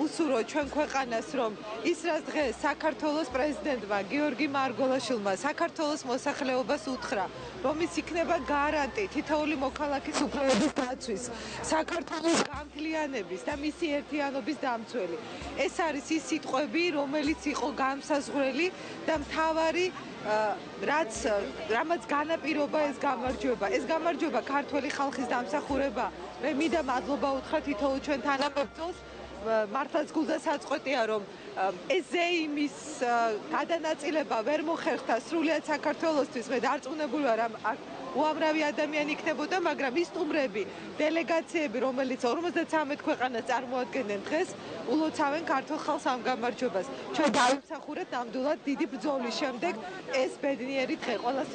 უსურო ჩვენ ქვეყანას, რომ ის რაც დღეს საქართველოს პრეზიდენტმა გიორგი მარგველაშვილმა საქართველოს მოსახლეობას უთხრა, რომ ის იქნება გარანტი თითოეული მოქალაქის უფლებების დაცვის, საქართველოს გამძლიანების და მისი ერთიანობის დამცველი. ეს არის ის სიტყვები, რომელიც იყო განსაზღვრელი და მთავარი რამაც განაპირობა ეს გამარჯვება. ეს გამარჯვება ქართველი ხალხის დამსახურება. მე მინდა მადლობა უთხრა თითოეულ ჩვენ თანამებრძოლს. მართლაც გულდასაწყვეტია, რომ ეს ზეიმის გადანაწილება ვერ მოხერხდა სრულიად საქართველოსთვის. მე დარწმუნებული ვარ, უამრავი ადამიანი იქნებოდა, მაგრამ ის სტუმრები, დელეგაციები, რომელიც 53 ქვეყანას წარმოადგენენ დღეს, ულოცავენ ქართულ ხალხს ამ გამარჯვებას. ჩვენ დავიმსახურეთ ნამდვილად დიდი ბრძოლის შემდეგ ეს ბედნიერი დღე ყველას.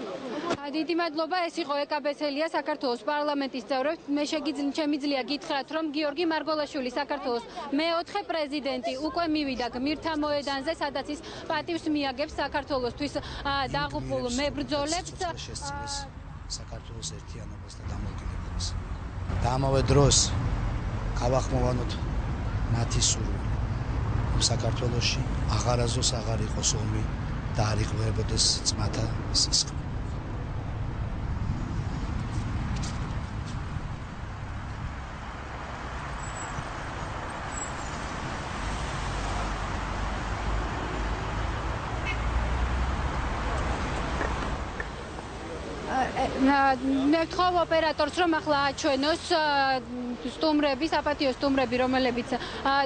დიდი მადლობა, ეს იყო ეკაბესელია, საქართველოს პარლამენტის წევრებს. მე შემიძლია გითხრათ, რომ გიორგი მარგველაშვილი, საქართველოს მეოთხე პრეზიდენტი, უკვე მივიდა გმირთა მოედანზე, სადაც ის პატივს მიაგებს საქართველოსთვის დაღუპულ მებრძოლებს.
საქართველოს ერთიანობას და დამოუკიდებლობას. და ამავე დროს გავახმოვანოთ მათი სურვილი, რომ საქართველოში აღარასდროს აღარ იყოს ომი და არ იღვევებოდეს ძმათა სისხლი.
მე ვთხოვ ოპერატორს, რომ ახლა აჩვენოს სტუმრები, საპატიო სტუმრები, რომლებიც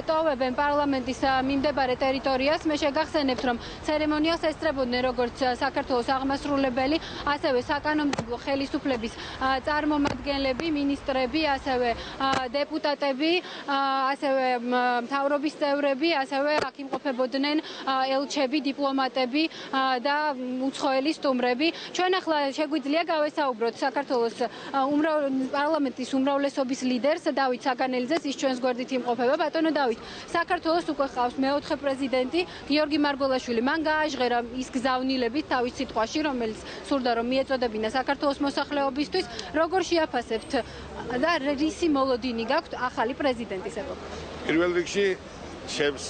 ტოვებენ პარლამენტის მიმდებარე ტერიტორიას. მე შეგახსენებთ, რომ ცერემონიალს ესწრებოდნენ როგორც საქართველოს აღმასრულებელი, ასევე საკანონმდებლო ხელისუფლების წარმომადგენლები, მინისტრები, ასევე დეპუტატები, ასევე მთავრობის წევრები, ასევე აქ იმყოფებოდნენ ელჩები, დიპლომატები და უცხოელი სტუმრები. ჩვენ ახლა შეგვიძლია გავესაუბროთ საქართველოს პარლამენტის უმრავლესობის ლიდერს დავით საგანელიძეს, ის ჩვენს გვერდით იმყოფება. ბატონო დავით, საქართველოს უკვე ყავს მეოთხე პრეზიდენტი გიორგი მარგველაშვილი. მან გააჟღერა ის გზავნილებით თავის სიტყვაში, რომელიც სურდა რომ მიეწოდებინა საქართველოს მოსახლეობისთვის. როგორ შეაფასებთ და რისი მოლოდინი გაქვთ ახალი პრეზიდენტის ეპოქაში?
პირველ რიგში ჩემს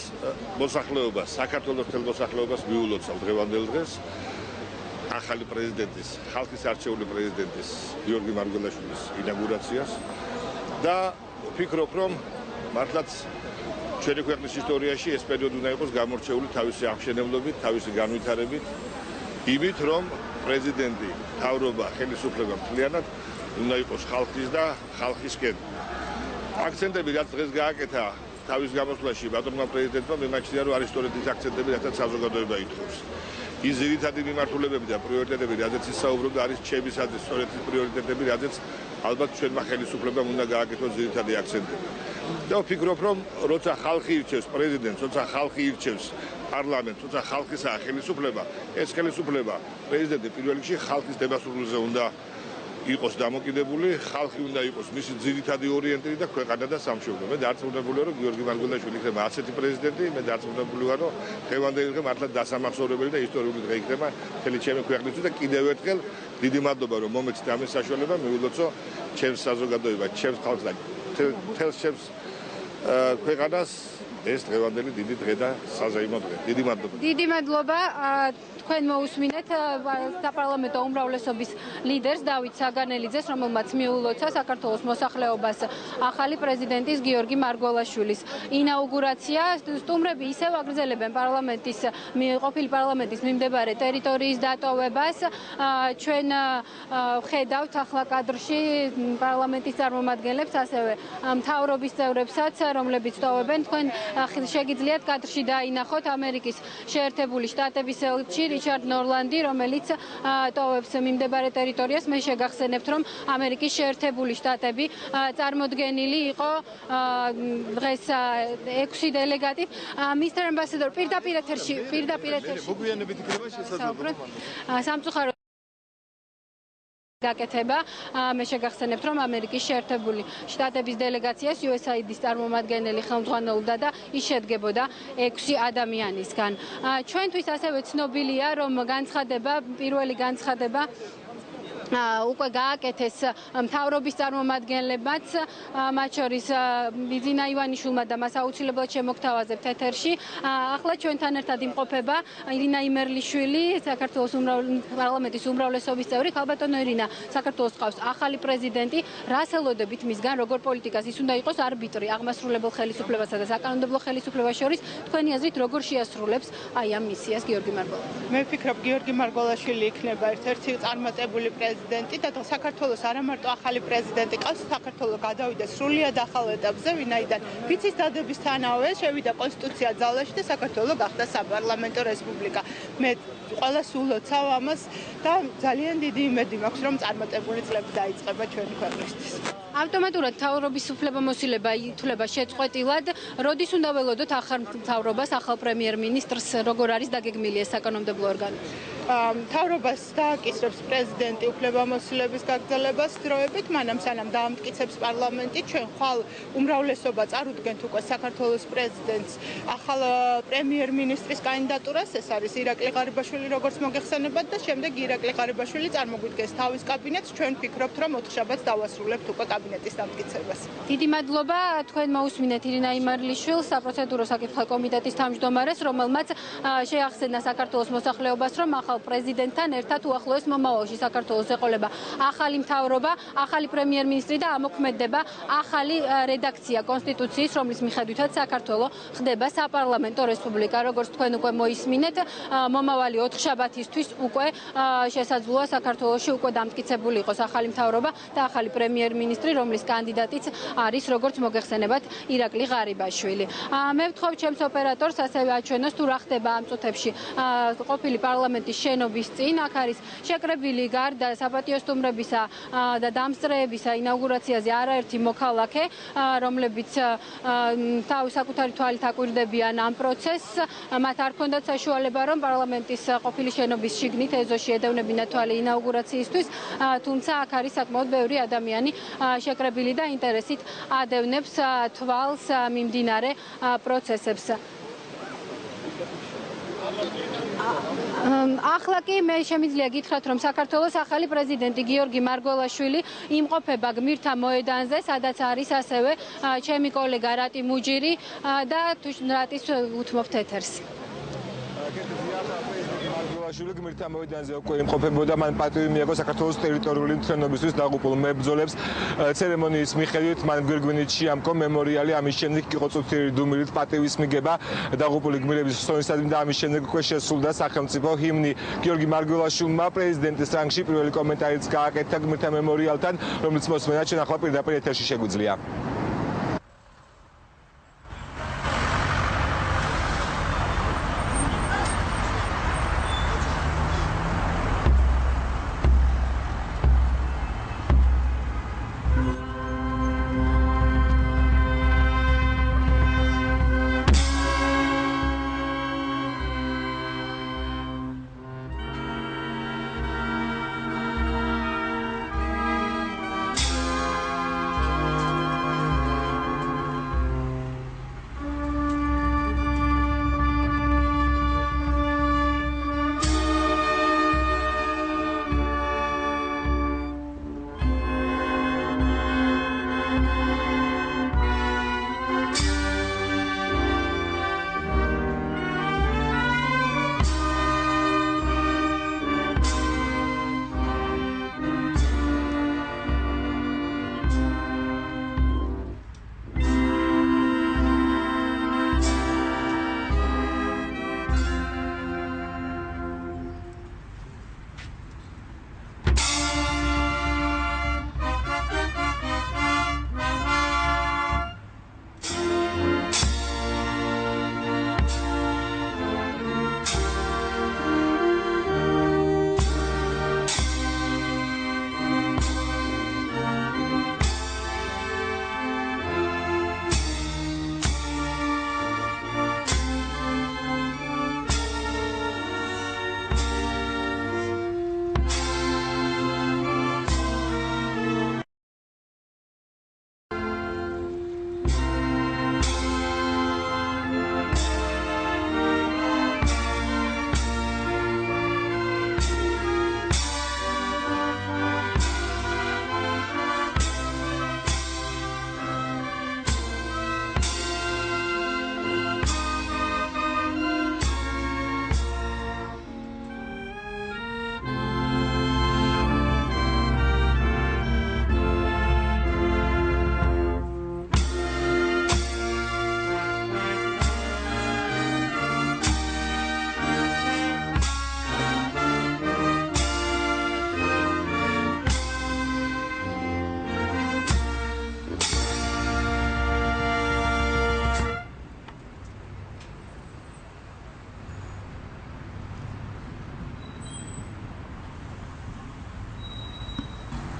მოსახლეობას, საქართველოს მთელ მოსახლეობას მიულოცავ დღევანდელ დღეს ახალი პრეზიდენტის, ხალხის არჩეული პრეზიდენტის გიორგი მარგველაშვილის ინაugurაციას და ვფიქრობ, რომ მართლაც ჩვენი ქვეყნის ისტორიაში ეს პერიოდი უნდა იყოს გამორჩეული თავისი აღმშენებლობით, თავისი განვითარებით, იმით, რომ პრეზიდენტი, მთავრობა, ხელისუფლება მთლიანად უნდა იყოს ხალხის და ხალხისკენ. აქცენტები, რაც დღეს გააკეთა თავის გამოსვლაში ბატონმა პრეზიდენტმა, მე მგონია, რომ არის სწორედ ის აქცენტები, რასაც საზოგადოება ითხოვს. ის ძირითადი მიმართულებები და პრიორიტეტები, რაზეც ისაუბრებდა, არის ჩემისათვის სწორედ ის პრიორიტეტები, რაზეც ალბათ ჩვენმა ხელისუფლებამ უნდა გააკეთოს ძირითადი აქცენტები. და ვფიქრობ, რომ როცა ხალხი ირჩევს პრეზიდენტს, როცა ხალხი ირჩევს პარლამენტს, როცა ხალხისაა ხელისუფლება, ეს ხელისუფლება პრეზიდენტი პირველ რიგში ხალხის დებასრულზე უნდა იყოს დამოკიდებული, ხალხი უნდა იყოს მისი ძირითადი ორიენტირი და ქვეყანა და სამშობლო. მე დარწმუნებული ვარ, რომ გიორგი მარგველაშვილი იქნება ასეთი პრეზიდენტი, მე დარწმუნებული ვარ, რომ დღევანდელი დღე მართლა დასამახსოვრებელი და ისტორიული დღე იქნება მთელი ჩემი ქვეყნისთვის და კიდევ ერთხელ დიდი მადლობა, რომ მომეცით ამის საშუალება მივილოცო ჩემს საზოგადოებას, ჩემს ხალხს და მთელს ჩემს ქვეყანას ეს დღევანდელი დიდი დღე და საზეიმო დღე. დიდი მადლობა.
დიდი მადლობა. თქვენ მოусმინეთ საპარლამენტო უმრავლესობის ლიდერს დავით საგანელიძეს, რომელმაც მიულოცა საქართველოს მოსახლეობას ახალი პრეზიდენტის გიორგი მარგველაშვილის ინაugurაცია. სტუმრები ისევ აგრძელებენ ყოფილი პარლამენტის მიმდებარე ტერიტორიის დატოვებას. ჩვენ ვხედავთ ახლა კადრში პარლამენტის წარმომადგენლებს, ასევე მთავრობის წევრებსაც, რომლებიც ტოვებენ. თქვენ შეგიძლიათ კადრში დაინახოთ ამერიკის შეერთებული შტატების ელჩი რიჩარდ ნორლანდი, რომელიც ტოვებს მიმდებარე ტერიტორიას. მე შეგახსენებთ, რომ ამერიკის შეერთებული შტატები წარმოდგენილი იყო დღეს 6 დელეგატი. Mr. Ambassador, პირდაპირ ეთერში მოგვიანებით იქნება შესაძლებლობა. სამწუხაროდ გაკეთება. მე შეგახსენებთ, რომ ამერიკის შეერთებული შტატების დელეგაციას USAID-ის წარმომადგენელი ხელმძღვანელობდა და ის შედგებოდა 6 ადამიანისგან. ჩვენთვის ასევე ცნობილია, რომ პირველი განცხადება უკვე გააკეთეს მთავრობის წარმომადგენლებმაც, მათ შორის ბიძინა ივანიშვილმა და მას აუცილებლად შემოგთავაზებთ ეთერში. ახლა ჩვენთან ერთად იმყოფება ირინა იმერლიშვილი, საქართველოს პარლამენტის უმრავლესობის წევრი. ქალბატონო ირინა, საქართველოს ყავს ახალი პრეზიდენტი. რას ელოდებით მისგან, როგორ პოლიტიკას ის უნდა იყოს არბიტრი აღმასრულებელ ხელისუფლებასა და საკანონმდებლო ხელისუფლებას შორის? თქვენი აზრით როგორ შეასრულებს აი ამ მისიას გიორგი მარგველაშვილი?
მე ვფიქრობ, გიორგი მარგველაშვილი იქნება ერთ-ერთი წარმატებული პრეზიდენტი და საქართველოს არა მარტო ახალი პრეზიდენტი ყავს, საქართველოს გადავიდა სრულიად ახალ ეტაპზე, ვინაიდან ვიცის დადებისთანავე შევიდა კონსტიტუცია ძალაში და საქართველოს გახდა საპარლამენტო რესპუბლიკა. მე ყველას ულოცავ ამას და ძალიან დიდი იმედი მაქვს, რომ წარმატებული წლები დაიწყება ჩვენი ქვეყნისთვის.
ავტომატურად მთავრობის უფლებამოსილება ითვლება შეწყვეტილად. როდის უნდა ველოდოთ ახალ მთავრობას, ახალ პრემიერ-მინისტრს, როგორ არის დაგეგმილი ეს საკანონმდებლო ორგანო?
მთავრობას დააკისრებს პრეზიდენტი უფლებამოსილების გაგრძელებას დროებით, მანამ სანამ დაამტკიცებს პარლამენტი, ჩვენ ხვალ უმრავლესობა წარუდგენთ უკვე საქართველოს პრეზიდენტს ახალ პრემიერ-მინისტრის კანდიდატურას, ეს არის ირაკლი ღარიბაშვილი, როგორც მოგეხსენებათ და შემდეგ ირაკლი ღარიბაშვილი წარმოგვიდგენს თავის კაბინეტს, ჩვენ ვფიქრობთ, რომ ოთხშაბათს დავასრულებთ უკვე კაბინეტის დამტკიცებას.
დიდი მადლობა, თქვენ მოусმინეთ ირინა იმერლიშვილს, საპროცედურო საკითხთა კომიტეტის თავმჯდომარეს, რომელმაც შეახსენა საქართველოს მოსახლეობას, რომ ახალ პრეზიდენტთან ერთად უახლოეს მომავალში საქართველოს ეყოლება ახალი მთავრობა, ახალი პრემიერ-მინისტრი და ამოქმედება ახალი რედაქცია კონსტიტუციის, რომლის მიხედვითაც საქართველო ხდება საპარლამენტო რესპუბლიკა. როგორც თქვენ უკვე მოისმინეთ, მომავალი ოთხშაბათისთვის უკვე შესაძლოა საქართველოში უკვე დამტკიცებული იყოს ახალი მთავრობა და ახალი პრემიერ-მინისტრი, რომლის კანდიდატიც არის, როგორც მოგეხსენებათ, ირაკლი ღარიბაშვილი. მე ვთხოვ ჩემს ოპერატორს ასევე აჩვენოს თუ რა ხდება ამ წუთებში ყოფილი პარლამენტის შენობის წინ. აქ არის შეკრებილი გარდა საპატიო სტუმრებისა და დამსწრეებისა ინაუგურაციაზე არაერთი მოქალაქე, რომლებიც საკუთარი თვალით აკვირდებიან ამ პროცესს. მათ არ ჰქონდათ საშუალება, რომ პარლამენტის ყოფილი შენობის შიგნით ეზოში ედევნებინათ თვალი ინაუგურაციისთვის, თუმცა აქ არის საკმაოდ ბევრი ადამიანი შეკრებილი და ინტერესით ადევნებს თვალს მიმდინარე პროცესებს. ახლა კი მე შემიძლია გითხრათ, რომ საქართველოს ახალი პრეზიდენტი გიორგი მარგველაშვილი იმყოფება გმირთა მოედანზე, სადაც არის ასევე ჩემი კოლეგა რატი მუჯირი და რატის უთმობთ ეთერს.
მარგველაშვილი გმირთა მოედანზე უკვე იმყოფებოდა, მან პატივი მიიღო საქართველოს ტერიტორიული მთლიანობისთვის დაღუპულ მებრძოლებს. ცერემონიის მიხედვით მან გვირგვინით შეამკო მემორიალი, ამის შემდეგ იყო წუთიერი დუმილით პატივის მიგება დაღუპული გმირების ხსოვნისადმი და ამის შემდეგ უკვე შესრულდა სახელმწიფო ჰიმნი. გიორგი მარგველაშვილმა პრეზიდენტის რანგში პირველი კომენტარიც გააკეთა გმირთა მემორიალთან, რომელიც მოსმენა ჩვენ ახლა პირდაპირ ეთერში შეგვიძლია.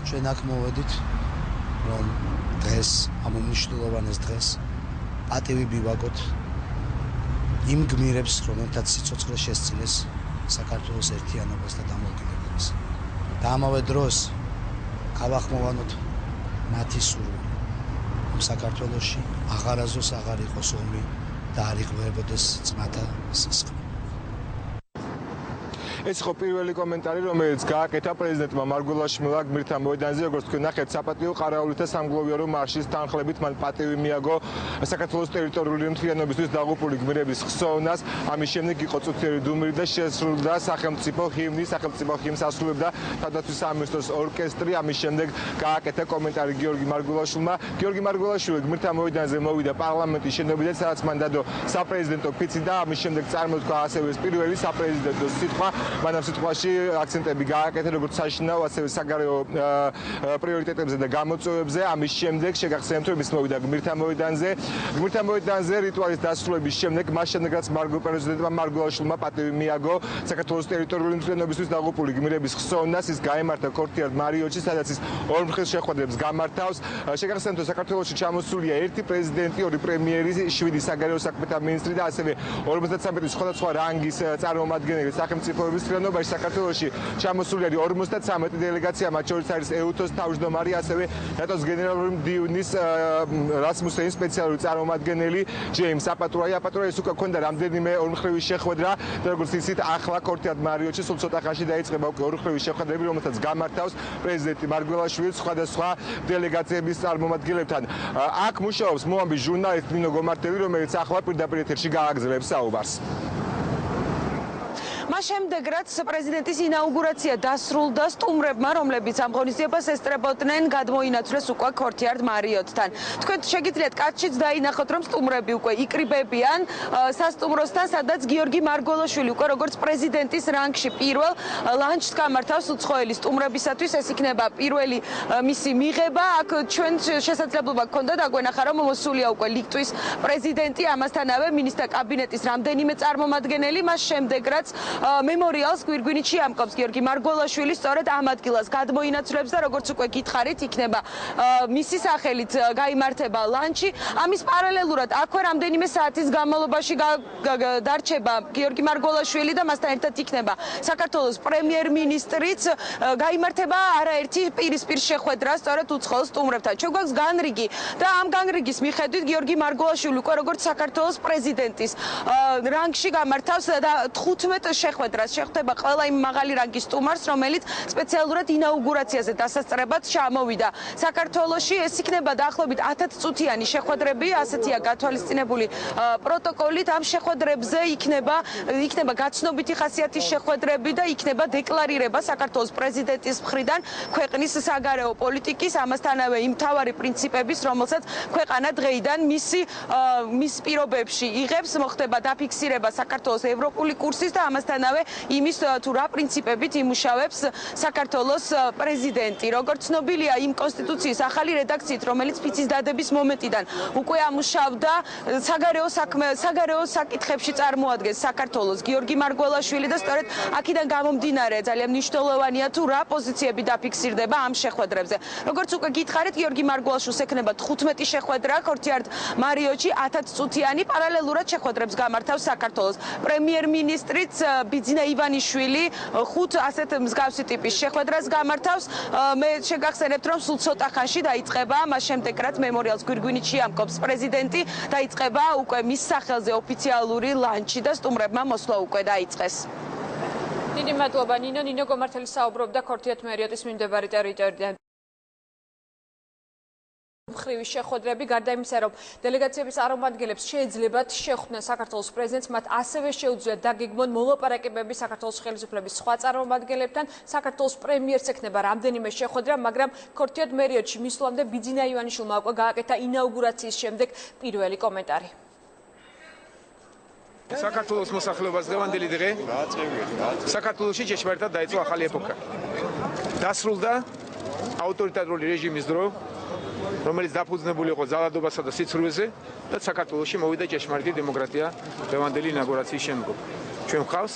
ჩვენ აქ მოვედით, რომ დღეს ამ უმნიშვნელოვანეს დღეს პატივი მივაგოთ იმ გმირებს, რომელთაც სიცოცხლე შესწინეს საქართველოს ერთიანობას და დამოუკიდებლობას. და ამავე დროს გავახმოვანოთ მათი სურვილი, რომ საქართველოში აღარაზოს აღარ იყოს ომი და არ იღვევოდეს ძმათა სისხლი.
ეს ხო პირველი კომენტარი, რომელიც გააკეთა პრეზიდენტმა მარგველაშვილმა გმირთა მოედანზე, როგორც თქვენ ნახეთ, საპატიო ყარაულით და სამგლოვიარო მარშის თანხლებით მან პატივი მიაგო საქართველოს ტერიტორიული მთლიანობისთვის დაღუპული გმირების ხსოვნას. ამის შემდეგ იყო წუთიერი დუმილი და შესრულდა სახელმწიფო ჰიმნი, სახელმწიფო ჰიმნს ასრულებდა თავდაცვის სამინისტროს ორკესტრი. ამის შემდეგ გააკეთა კომენტარი გიორგი მარგველაშვილმა. გიორგი მარგველაშვილი გმირთა მოედანზე მოვიდა პარლამენტის შენობიდან, სადაც მან დადო საპრეზიდენტო ფიცი და ამის შემდეგ წარმოთქვა ასევე პირველი საპრეზიდენტო სიტყვა. მან ამ სიტყვაში აქცენტები გააკეთა როგორც საშინაო, ასევე საგარეო პრიორიტეტებზე და გამოწვევებზე. ამის შემდეგ შეგახსენებთ, რომ ის მოვიდა გმირთა მოედანზე. გმირთა მოედანზე რიტუალის დასრულების შემდეგ, მას შემდეგ რაც პრეზიდენტმა მარგველაშვილმა პატივი მიაგო საქართველოს ტერიტორიული მთლიანობისთვის დაღუპული გმირების ხსოვნას, ის გაემართა ქორთიარ მარიოტში, სადაც ის ორმხრივ შეხვედრებს გამართავს. შეგახსენებთ, რომ საქართველოში ჩამოსულია ერთი პრეზიდენტი, ორი პრემიერი, 7 საგარეო საქმეთა მინისტრი და ასევე 53 სხვადასხვა რანგის წარმომადგენელი სახელმწიფოების იანობაში საქართველოში ჩამოსული არის 53 დელეგაცია, მათ შორის არის EUTOS თავმჯდომარე, ასევე ნატოს გენერალური მდივნის რასმუსენის სპეციალური წარმომადგენელი ჯეიმს აპატურაი. აპატურაის უკვე ქონდა რამდენიმე ორმხრივი შეხვედრა და როგორც იცით, ახლა ქორთიარ მარიოტში სულ ცოტა ხანში დაიწყება უკვე ორმხრივი შეხვედრები, რომელთაც გამართავს პრეზიდენტი მარგველაშვილი სხვადასხვა დელეგაციების წარმომადგენლებთან. აქ მუშაობს მოამბის ჟურნალისტ ნინო გომართელი, რომელიც ახლა პირდაპირ ეთერში გააგრძელებს საუბარს.
მას შემდეგ რაც პრეზიდენტის ინაუგურაცია დასრულდა, სტუმრებმა, რომლებიც ამ ღონისძიებას ესწრებოდნენ, გადმოინაცვლეს უკვე ქორთიარ მარიოტთან. თქვენ შეგიძლიათ კადრშიც დაინახოთ, რომ სტუმრები უკვე იკრიბებიან სასტუმროსთან, სადაც გიორგი მარგველაშვილი უკვე როგორც პრეზიდენტის რანგში პირველ ლანჩს გამართავს უცხოელი სტუმრებისათვის. ეს იქნება პირველი მისი მიღება. აქ ჩვენ შესაძლებლობა გქონდა დაგვენახა, რომ მოსულია უკვე ლიტვის პრეზიდენტი, ამასთანავე მინისტრთა კაბინეტის რამდენიმე წარმომადგენელი. მას შემდეგ რაც მემორიალს გვირგვინით ამკობს გიორგი მარგველაშვილი, სწორედ ამ ადგილას გადმოინაცვლებს და როგორც უკვე გითხარით, იქნება მისი სახელით გაიმართება ლანჩი. ამის პარალელურად აქვე რამდენიმე საათის განმავლობაში დარჩება გიორგი მარგველაშვილი და მასთან ერთად იქნება საქართველოს პრემიერ-მინისტრიც. გაიმართება არაერთი პირისპირ შეხვედრა სწორედ უცხოელ სტუმრებთან. ჩვენ გვაქვს განრიგი და ამ განრიგის მიხედვით გიორგი მარგველაშვილი უკვე როგორც საქართველოს პრეზიდენტის რანგში გამართავს და 15 შეხვედრას შეხვდება ყველა იმ მაღალი რანგის სტუმარს, რომელიც სპეციალურად ინაუგურაციაზე დასასწრებად ჩამოვიდა საქართველოში. ეს იქნება დაახლოებით 10 წუთიანი შეხვედრები, ასეთია გათვალისწინებული პროტოკოლით. ამ შეხვედრებზე იქნება გაცნობითი ხასიათის შეხვედრები და იქნება დეკლარირება საქართველოს პრეზიდენტის მხრიდან ქვეყნის საგარეო პოლიტიკის, ამასთანავე იმ მთავარი პრინციპების, რომელსაც ქვეყანა დღეიდან მის პირობებში იღებს, მოხდება დაფიქსირება საქართველოს ევროპული კურსის და ამასთანავე იმის თუ რა პრინციპებით იმუშავებს საქართველოს პრეზიდენტი. როგორც ცნობილია, იმ კონსტიტუციის ახალი რედაქციით, რომელიც ფიცის დადების მომენტიდან უკვე ამუშავდა საგარეო საკითხებში წარმოადგენს საქართველოს გიორგი მარგველაშვილი და სწორედ აქედან გამომდინარე ძალიან მნიშვნელოვანია თუ რა პოზიციები დაფიქსირდება ამ შეხვედრებზე. როგორც უკვე გითხარით, გიორგი მარგველაშვილს ექნება 15 შეხვედრა ქორთიარ მარიოტში 10 წუთიანი. პარალელურად შეხვედრებს გამართავს საქართველოს პრემიერ-მინისტრიც ბიძინა ივანიშვილი 5 ასეთ მსგავსი ტიპის შეხვედრას გამართავს. მე შეგახსენებთ, რომ სულ ცოტა ხანში დაიწყება, მას შემდეგ რაც მემორიალს გვირგვინით შეამკობს პრეზიდენტი, დაიწყება უკვე მის სახელზე ოფიციალური ლანჩი და სტუმრებმა მოსვლა უკვე დაიწყეს.
დიდი მადლობა ნინო გომართელი საუბრობდა ქორთიარ მარიოტის მიმდებარე ტერიტორიიდან. მხრივი შეხვედრები, გარდა იმისა, რომ დელეგაციების წარმომადგენლებს შეეძლებათ შეხვდნენ საქართველოს პრეზიდენტს, მათ ასევე შეუძლიათ დაგეგმონ მოლაპარაკებები საქართველოს ხელისუფლების სხვა წარმომადგენლებთან. საქართველოს პრემიერს ექნება რამდენიმე შეხვედრა, მაგრამ ქორთიარ მარიოტში მისვლამდე ბიძინა ივანიშვილმა უკვე გააკეთა ინაუგურაციის შემდეგ პირველი კომენტარი.
საქართველოს მოსახლეობას დღევანდელი დღე საქართველოში ჭეშმარიტად დაიწყო ახალი ეპოქა. დასრულდა ავტორიტარული რეჟიმის დრო, რომელიც დაფუძნებული იყო ძალადობასა და სიცრუეზე და საქართველოში მოვიდა ჭეშმარიტი დემოკრატია დღევანდელი ინაუგურაციის შემდგომ. ჩვენ ხავს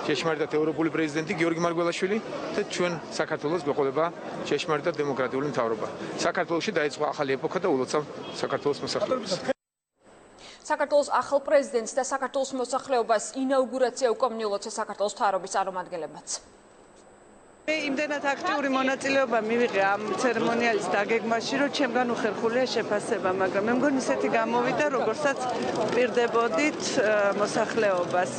ჭეშმარიტად ევროპული პრეზიდენტი გიორგი მარგველაშვილი და ჩვენ საქართველოს გვეყოლება ჭეშმარიტად დემოკრატიული მთავრობა. საქართველოში დაიწყო ახალი ეპოქა და ულოცავ საქართველოს მოსახლეობას.
საქართველოს ახალ პრეზიდენტს და საქართველოს მოსახლეობას ინაუგურაცია უკვე მიულოცა საქართველოს მთავრობის წარმომადგენლებმაც.
იმდენად აქტიური მონაწილეობა მივიღე ამ ცერემონიალის დაგეგმაში, რომ ჩემგან უხერხულია შეფასება, მაგრამ მე მგონი ისეთი გამოვიდა, როგორცაც პირდებოდით მოსახლეობას.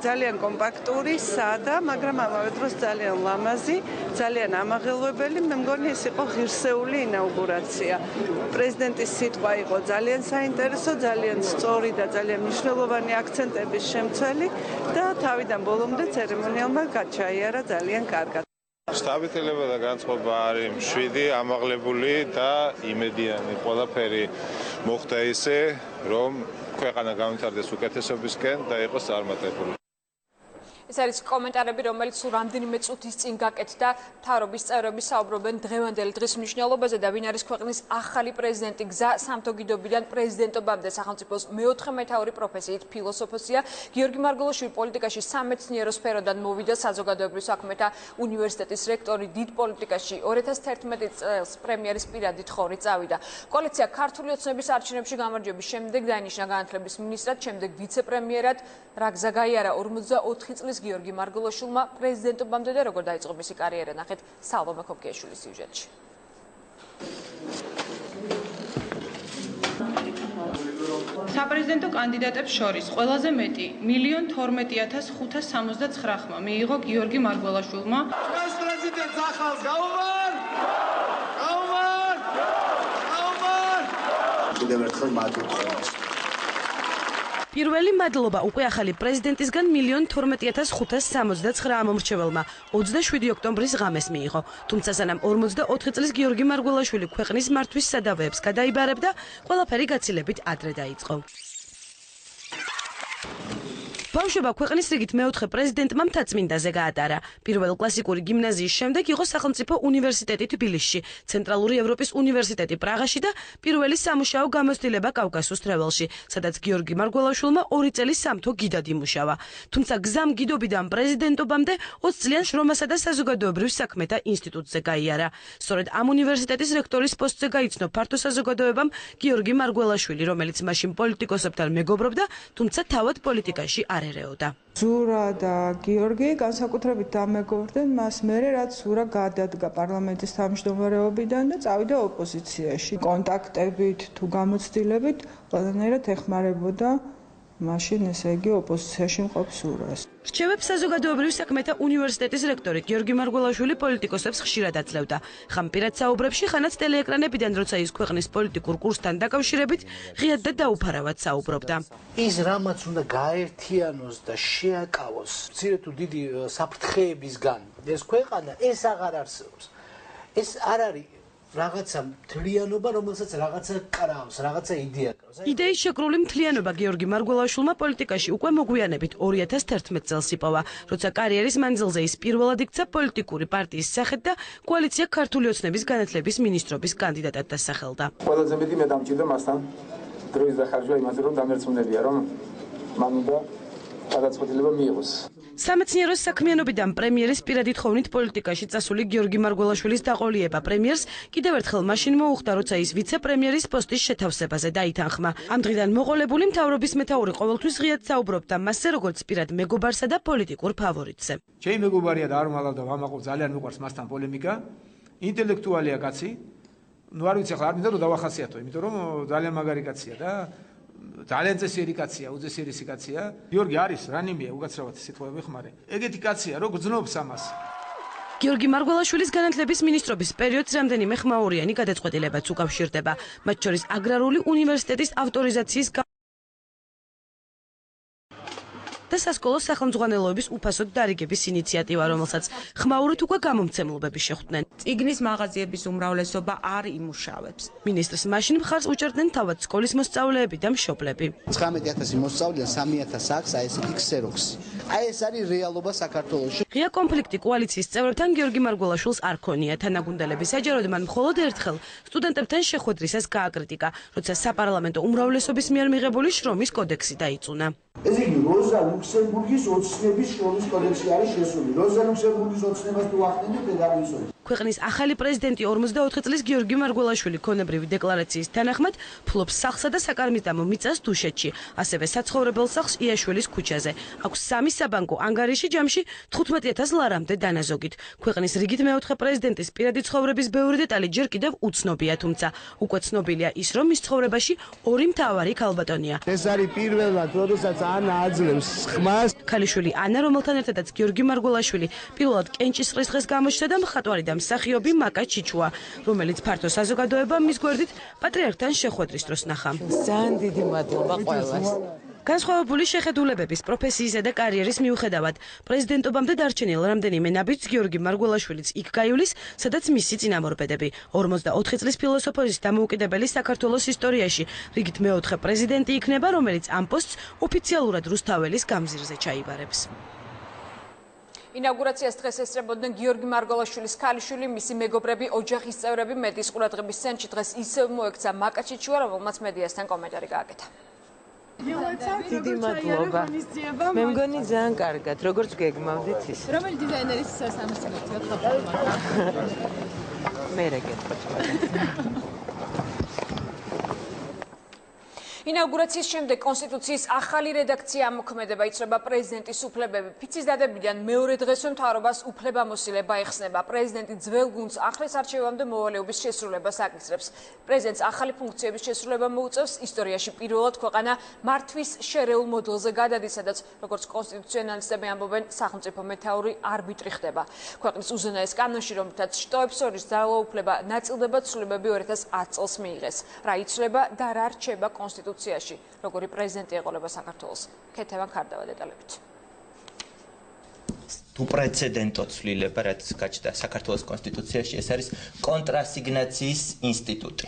ძალიან კომპაქტური, სადა, მაგრამ ამავე დროს ძალიან ლამაზი, ძალიან ამაღელვებელი. მე მგონი ეს იყო ღირსეული ინაუგურაცია. პრეზიდენტის სიტყვა იყო ძალიან საინტერესო, ძალიან სწორი და ძალიან მნიშვნელოვანი აქცენტების შემცველი და თავიდან ბოლომდე ცერემონიალმა გაჩაიარა ძალიან კარგად.
შთაბეჭდილება და განწყობა არის მშვიდი, ამაღლებული და იმედიანი. ყველაფერი მოხდა ისე, რომ ქვეყანა გამვითარდეს უკეთესობისკენ და იყოს წარმატებული.
ეს არის კომენტარები, რომელიც სულ რამდენიმე წუთის წინ გაკეთდა. მთავრობის წევრები საუბრობენ დღევანდელი დღის მნიშვნელობაზე და ვინ არის ქვეყნის ახალი პრეზიდენტი. გზა სამთო-გიდობიდან პრეზიდენტობამდე სახელმწიფოს მეოთხე მეთაური პროფესიით ფილოსოფოსია. გიორგი მარგველაშვილი პოლიტიკაში სამეცნიერო სფეროდან მოვიდა, საზოგადოებრივ საქმეთა უნივერსიტეტის რექტორი, დიდ პოლიტიკაში 2011 წელს პრემიერის პირადი თხოვნით წავიდა. კოალიცია ქართული ოცნების არჩევნებში გამარჯვების შემდეგ დაინიშნა განათლების მინისტრად, შემდეგ ვიცე-პრემიერად. რა გზა გაიარა 44 წლის გიორგი მარგველაშვილმა პრეზიდენტობამდე და როგორ დაიწყო მისი კარიერა, ნახეთ სალომე ქობკიაშვილის სიუჟეტში.
საპრეზიდენტო კანდიდატებს შორის ყველაზე მეტი 1,12,569 ხმა მიიღო გიორგი მარგველაშვილმა.
დღეს პრეზიდენტს ახალს გაუმარ! გაუმარ! გაუმარ! კიდევ ერთხელ მადლობა.
პირველი მადლობა უკვე ახალი პრეზიდენტისგან 1,12,569 ამომრჩეველმა 27 ოქტომბრის ღამეს მიიღო. თუმცა სანამ 44 წლის გიორგი მარგველაშვილი ქვეყნის მართვის სადავეებს გადაიბარებდა, ყველაფერი გაცილებით ადრე დაიწყო. ბავშვობა ქვეყნის რიგით მეოთხე პრეზიდენტმა მთაწმინდაზე გაატარა. პირველ კლასიკური გიმნაზიის შემდეგ იყო სახელმწიფო უნივერსიტეტი თბილისში, ცენტრალური ევროპის უნივერსიტეტი პრაღაში და პირველი სამუშაო გამოცდილება კავკასიის თრეველში, სადაც გიორგი მარგველაშვილმა 2 წელი სამთო გიდად იმუშავა. თუმცა გზამ გიდობიდან პრეზიდენტობამდე 20 წლიან შრომასა და საზოგადოებრივ საქმეთა ინსტიტუტზე გაიარა. სწორედ ამ უნივერსიტეტის რექტორის პოსტზე გაიცნო ფართო საზოგადოებამ გიორგი მარგველაშვილი, რომელიც მაშინ პოლიტიკოსებთან მეგობრობდა, თუმცა თავად პოლიტიკაში არ ერეოდა.
ზურა და გიორგი განსაკუთრებით დამეგობრდნენ მას მერე, რაც ზურა გადადგა პარლამენტის თავმჯდომარეობიდან და წავიდა ოპოზიციაში. კონტაქტებით თუ გამოცდილებით ყველანაირად ეხმარებოდა მაშინ ესე იგი ოპოზიციაში მყოფ ზურას.
რჩევებს საზოგადოებრივ საქმეთა უნივერსიტეტის რექტორი გიორგი მარგველაშვილი პოლიტიკოსებს ხშირად აძლევდა. ხან პირად საუბრებში, ხანაც ტელეეკრანებიდან, როცა ის ქვეყნის პოლიტიკურ კურსთან დაკავშირებით ღიად და დაუფარავად საუბრობდა.
ის რამაც უნდა გაერთიანოს და შეაკავოს მცირე თუ დიდი საფრთხეებისგან ეს ქვეყანა, ეს აღარ არსებობს. ეს არ არის რაღაცა მთლიანობა, რომელსაც რაღაცა კრავს, რაღაცა იდეა კრავს.
იდეის შეკრული მთლიანობა გიორგი მარგველაშვილმა პოლიტიკაში უკვე მოგვიანებით 2011 წელს იპოვა, როცა კარიერის მანძილზე ის პირველად იქცა პოლიტიკური პარტიის სახით და კოალიცია ქართული ოცნების განათლების მინისტრობის კანდიდატად დასახელდა.
ყველაზე მეტი მე დამჭირდა მასთან დროის დახარჯვა იმაზე, რომ დამერწმუნებია, რომ მან უნდა გადაწყვეტილება მიიღოს.
სამეცნიერო საქმიანობიდან პრემიერის პირადი თხოვნით პოლიტიკაში წასული გიორგი მარგველაშვილის დაყოლიება პრემიერს კიდევ ერთხელ მაშინ მოუხდა, როცა ის ვიცე-პრემიერის პოსტის შეთავსებაზე დაითანხმა. ამ დღიდან მოყოლებული მთავრობის მეთაური ყოველთვის ღიად საუბრობდა მასზე, როგორც პირად მეგობარსა და პოლიტიკურ ფავორიტზე.
ჩემი მეგობარია და არ მალავდა ვამაყობ, ძალიან მიყვარს მასთან პოლემიკა. ინტელექტუალია კაცი. ნუ არ ვიცი ახლა არ მინდა რომ დავახასიათო, იმიტომ რომ ძალიან მაგარი კაცია და ძალიან წესიერი კაცია, უძესიერესი კაცია. გიორგი არის რანიმია, უკაცრავად სიტყვები ხმარე. ეგეთი კაცია, რო გძნობს ამას.
გიორგი მარგველაშვილის განათლების მინისტრობის პერიოდს რამდენიმე ხმაურიანი გადაწყვეტილებაც უკავშირდება, მათ შორის აგრარული უნივერსიტეტის ავტორიზაციის და სასკოლო სახელმძღვანელოების უფასოდ დარიგების ინიციატივა, რომელსაც ხმაურით უკვე გამომცემლობები შეხვდნენ.
წიგნის მაღაზიების უმრავლესობა არ იმუშავებს.
მინისტრს მაშინ მხარს უჭერდნენ თავად სკოლის მოსწავლეები და მშობლები.
19,000 მოსწავლეა 3,000 აქვს, აი ესე იგი ქსეროქსი. აი ეს არის რეალობა საქართველოში.
ღია კონფლიქტი კოალიციის წევრებთან გიორგი მარგველაშვილს არ ქონია. თანაგუნდელების საჯაროდ მან მხოლოდ ერთხელ სტუდენტებთან შეხვედრისას გააკრიტიკა, როცა საპარლამენტო უმრავლესობის მიერ მიღებული შრომის კოდექსი დაიწუნა.
ესე იგი, როზა ლუქსემბურგის ოცნების შრომის კოდექსი არის შესული. როზა ლუქსემბურგის ოცნებას თუ ახდენთ, დაგისვენეთ.
ქვეყნის ახალი პრეზიდენტი 44 წლის გიორგი მარგველაშვილი ქონებრივი დეკლარაციის თანახმად ფლობს სახლსა და საკარმიდამო მიწას დუშეთში, ასევე საცხოვრებელ სახლს იაშვილის ქუჩაზე. აქვს 3 საბანკო ანგარიში, ჯამში 15000 ლარამდე დანაზოგით. ქვეყნის რიგით მეოთხე პრეზიდენტის პირადი ცხოვრების ბევრი დეტალი ჯერ კიდევ უცნობია, თუმცა უკვე ცნობილია ის, რომ მის ცხოვრებაში 2 მთავარი ქალბატონია.
ეს არის პირველად, როდესაც ანა აძლევს ხმას.
ქალიშვილი ანა, რომელთან ერთადაც გიორგი მარგველაშვილი პირველად კენჭისყრის დღეს გამოჩნდა და მხატვარი და მსახიობი მაკა ჩიჩუა, რომელიც ფართო საზოგადოებამ მის გვერდით პატრიარქთან შეხვედრის დროს ნახა.
ძალიან დიდი მადლობა ყველას.
განსხვავებული შეხედულებების, პროფესიისა და კარიერის მიუხედავად, პრეზიდენტობამდე დარჩენილ რამდენიმე ნაბიჯს გიორგი მარგველაშვილიც იქ გაივლის, სადაც მისი წინამორბედები. 44 წლის ფილოსოფიის დამოუკიდებელი საქართველოს ისტორიაში რიგით მეოთხე პრეზიდენტი იქნება, რომელიც ამ პოსტს ოფიციალურად რუსთაველის გამზირზე ჩაიბარებს.
ინაუგურაციას დღეს ესწრებოდნენ გიორგი მარგველაშვილის ქალიშვილი, მისი მეგობრები, ოჯახის წევრები. მედიის ყურადღების ცენტრში დღეს ისევ მოექცა მაკა ჩიჩუა, რომელმაც მედიასთან კომენტარი გააკეთა.
დიდი მადლობა. მე მგონი ძალიან კარგად, როგორც გეგმავდით ის.
რომელი დიზაინერის სამოსილოციო ხდება?
მე რა გეტყვით.
ინაუგურაციის შემდეგ კონსტიტუციის ახალი რედაქცია ამოქმედება, იცვლება პრეზიდენტის უფლებები. ფიცის დადებიდან მეორე დღესვე მთავრობას უფლებამოსილება ეხსნება. პრეზიდენტი ძველ გუნდს ახლის არჩევამდე მოვალეობის შესრულებას აკისრებს. პრეზიდენტს ახალი ფუნქციების შესრულება მოუწევს. ისტორიაში პირველად ქვეყანა მართვის შერეულ მოდელზე გადადის, სადაც როგორც კონსტიტუციონალისტები ამბობენ, სახელმწიფო მეთაური არბიტრი ხდება. ქვეყნის უზენაეს კანონში, რომლითაც შტოებს შორის ძალაუფლება ნაწილდება, ცვლილებები 2010 წელს მიიღეს. რა იცვლება და რა რჩება კონსტიტუციაში? როგორი პრეზიდენტი ეყოლება საქართველოს? ქეთევან ქარდავა დეტალებით.
თუ პრეცედენტო ცვლილება, რაც გაჩნდა საქართველოს კონსტიტუციაში, ეს არის კონტრასიგნაციის ინსტიტუტი.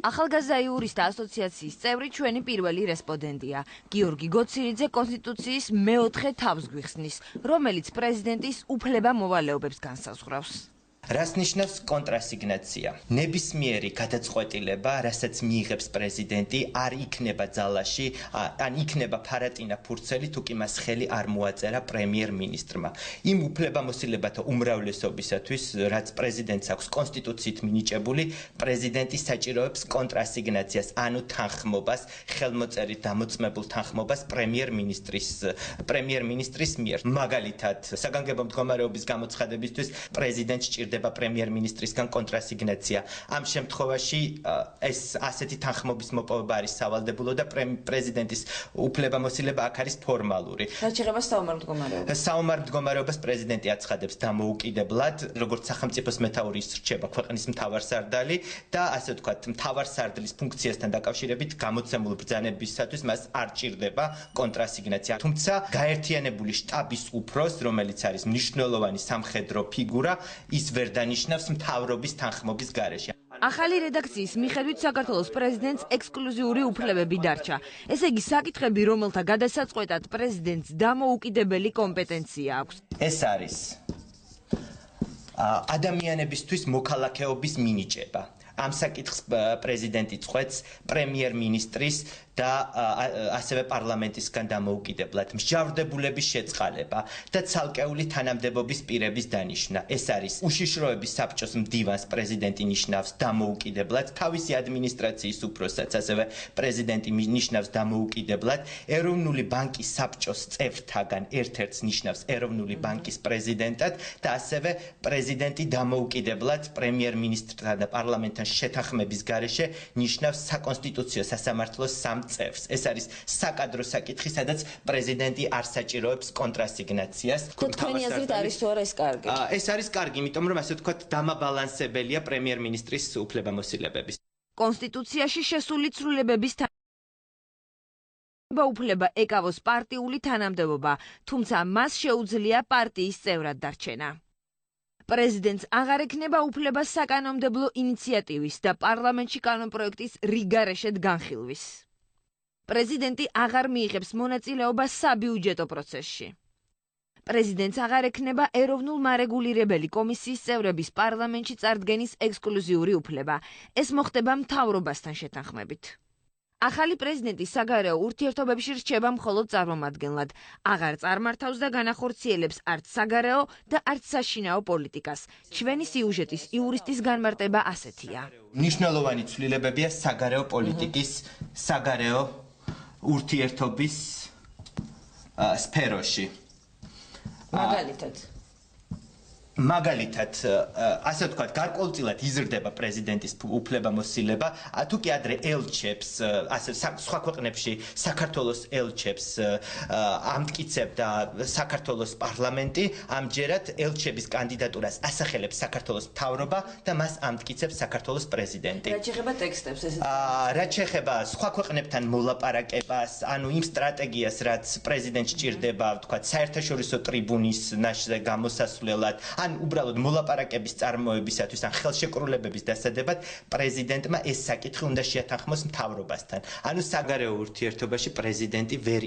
ახალგაზრდა იურისტთა ასოციაციის წევრი ჩვენი პირველი რესპონდენტია. გიორგი გოცირიძე კონსტიტუციის მეოთხე თავს გვიხსნის, რომელიც პრეზიდენტის უფლება-მოვალეობებს განსაზღვრავს.
რას ნიშნავს კონტრასიგნაცია? ნებისმიერი გადაწყვეტილება, რასაც მიიღებს პრეზიდენტი, არ იქნება ძალაში, ან იქნება ფარატინა ფურცელი, თუ კი მას ხელი არ მოაწერა პრემიერ-მინისტრმა. იმ უფლებამოსილებათა უმრავლესობისათვის, რაც პრეზიდენტს აქვს კონსტიტუციით მინიჭებული, პრეზიდენტი საჭიროებს კონტრასიგნაციას, ანუ თანხმობას, ხელმოწერით დამოწმებულ თანხმობას პრემიერ-მინისტრის მიერ. მაგალითად, საგანგებო მდგომარეობის გამოცხადებისთვის პრეზიდენტს პრემიერ-მინისტრისგან კონტრასიგნაცია. ამ შემთხვევაში ეს ასეთი თანხმობის მოპოვება არის სავალდებულო და პრეზიდენტის უფლებამოსილება აქ არის ფორმალური.
რაც შეეხება საომარ მდგომარეობას.
საომარ მდგომარეობას პრეზიდენტი აცხადებს დამოუკიდებლად, როგორც სახელმწიფოს მეთაური რჩება ქვეყნის მთავარსარდალი და ასე ვთქვათ, მთავარსარდლის ფუნქციასთან დაკავშირებით გამოცემულ ბრძანებისათვის მას არ ჭირდება კონტრასიგნაცია. თუმცა გაერთიანებული შტაბის უფროს, რომელიც არის მნიშვნელოვანი სამხედრო ფიგურა, ის ვერ დანიშნავს მთავრობის თანხმობის გარეშე.
ახალი რედაქციის მიხედვით საქართველოს პრეზიდენტს ექსკლუზიური უფლებები დარჩა. ესე იგი, საკითხები, რომელთა გადასაწყვეტად პრეზიდენტს დამოუკიდებელი კომპეტენცია აქვს.
ეს არის ადამიანებისთვის მოქალაქეობის მინიჭება. ამ საკითხს პრეზიდენტი წყვეტს პრემიერ-მინისტრის და ასევე პარლამენტისგან დამოუკიდებლად. მსჯავრდებულების შეწყალება და ცალკეული თანამდებობის პირების დანიშვნა. ეს არის უშიშროების საბჭოს მდივანს პრეზიდენტი ნიშნავს დამოუკიდებლად, თავისი ადმინისტრაციის უფროსაც ასევე პრეზიდენტი ნიშნავს დამოუკიდებლად, ეროვნული ბანკის საბჭოს წევრთაგან ერთ-ერთს ნიშნავს ეროვნული ბანკის პრეზიდენტად და ასევე პრეზიდენტი დამოუკიდებლად პრემიერ-მინისტრთან და პარლამენტთან შეთანხმების გარეშე ნიშნავს საკონსტიტუციო სასამართლოს წევს. ეს არის საკადრო საკითხი, სადაც პრეზიდენტი არ საჭიროებს კონტრასიგნაციას.
თქვენი აზრით არის თუ არა ეს კარგი?
ეს არის კარგი, იმიტომ რომ ასე ვთქვათ, დამაბალანსებელია პრემიერ-მინისტრის უფლებამოსილებების.
კონსტიტუციაში შესული ცვლილებების უფლება ეკავოს პარტიული თანამდებობა, თუმცა მას შეუძლია პარტიის წევრად დარჩენა. პრეზიდენტს აღარ ექნება უფლება საკანონმდებლო ინიციატივის და პარლამენტში კანონპროექტის რიგარეშედ განხილვის. პრეზიდენტი აღარ მიიღებს მონაწილეობას საბიუჯეტო პროცესში. პრეზიდენტს აღარ ექნება ეროვნულ მარეგულირებელი კომისიის წევრების პარლამენტში წარდგენის ექსკლუზიური უფლება. ეს მოხდება მთავრობასთან შეთანხმებით. ახალი პრეზიდენტი საგარეო ურთიერთობებში რჩება მხოლოდ წარმომადგენლად. აღარ წარმართავს და განახორციელებს არც საგარეო და არც საშინაო პოლიტიკას. ჩვენი სიუჟეტის იურისტის განმარტება ასეთია.
მნიშვნელოვანი ცვლილებებია საგარეო პოლიტიკის, საგარეო ურთიერთობის სფეროში. მაგალითად, ასე ვთქვათ, გარკვეულწილად იზრდება პრეზიდენტის უფლებამოსილება, თუ კი ადრე ელჩებს, ასე სხვა ქვეყნებში საქართველოს ელჩებს ამტკიცებდა საქართველოს პარლამენტი, ამჯერად ელჩების კანდიდატურას ასახელებს საქართველოს მთავრობა და მას ამტკიცებს საქართველოს პრეზიდენტი.
რაც შეეხება ტექსტებს,
რაც შეეხება სხვა ქვეყნებთან მოლაპარაკებას, ანუ იმ სტრატეგიას, რაც პრეზიდენტს ჭირდება, ვთქვათ, საერთაშორისო ტრიბუნის ნაშზე გამოსასვლელად, ან უბრალოდ მოლაპარაკების წარმოებისათვის ან ხელშეკრულებების დასადებად პრეზიდენტმა ეს საკითხი უნდა შეათანხმოს მთავრობასთან. ანუ საგარეო ურთიერთობაში პრეზიდენტი ვერ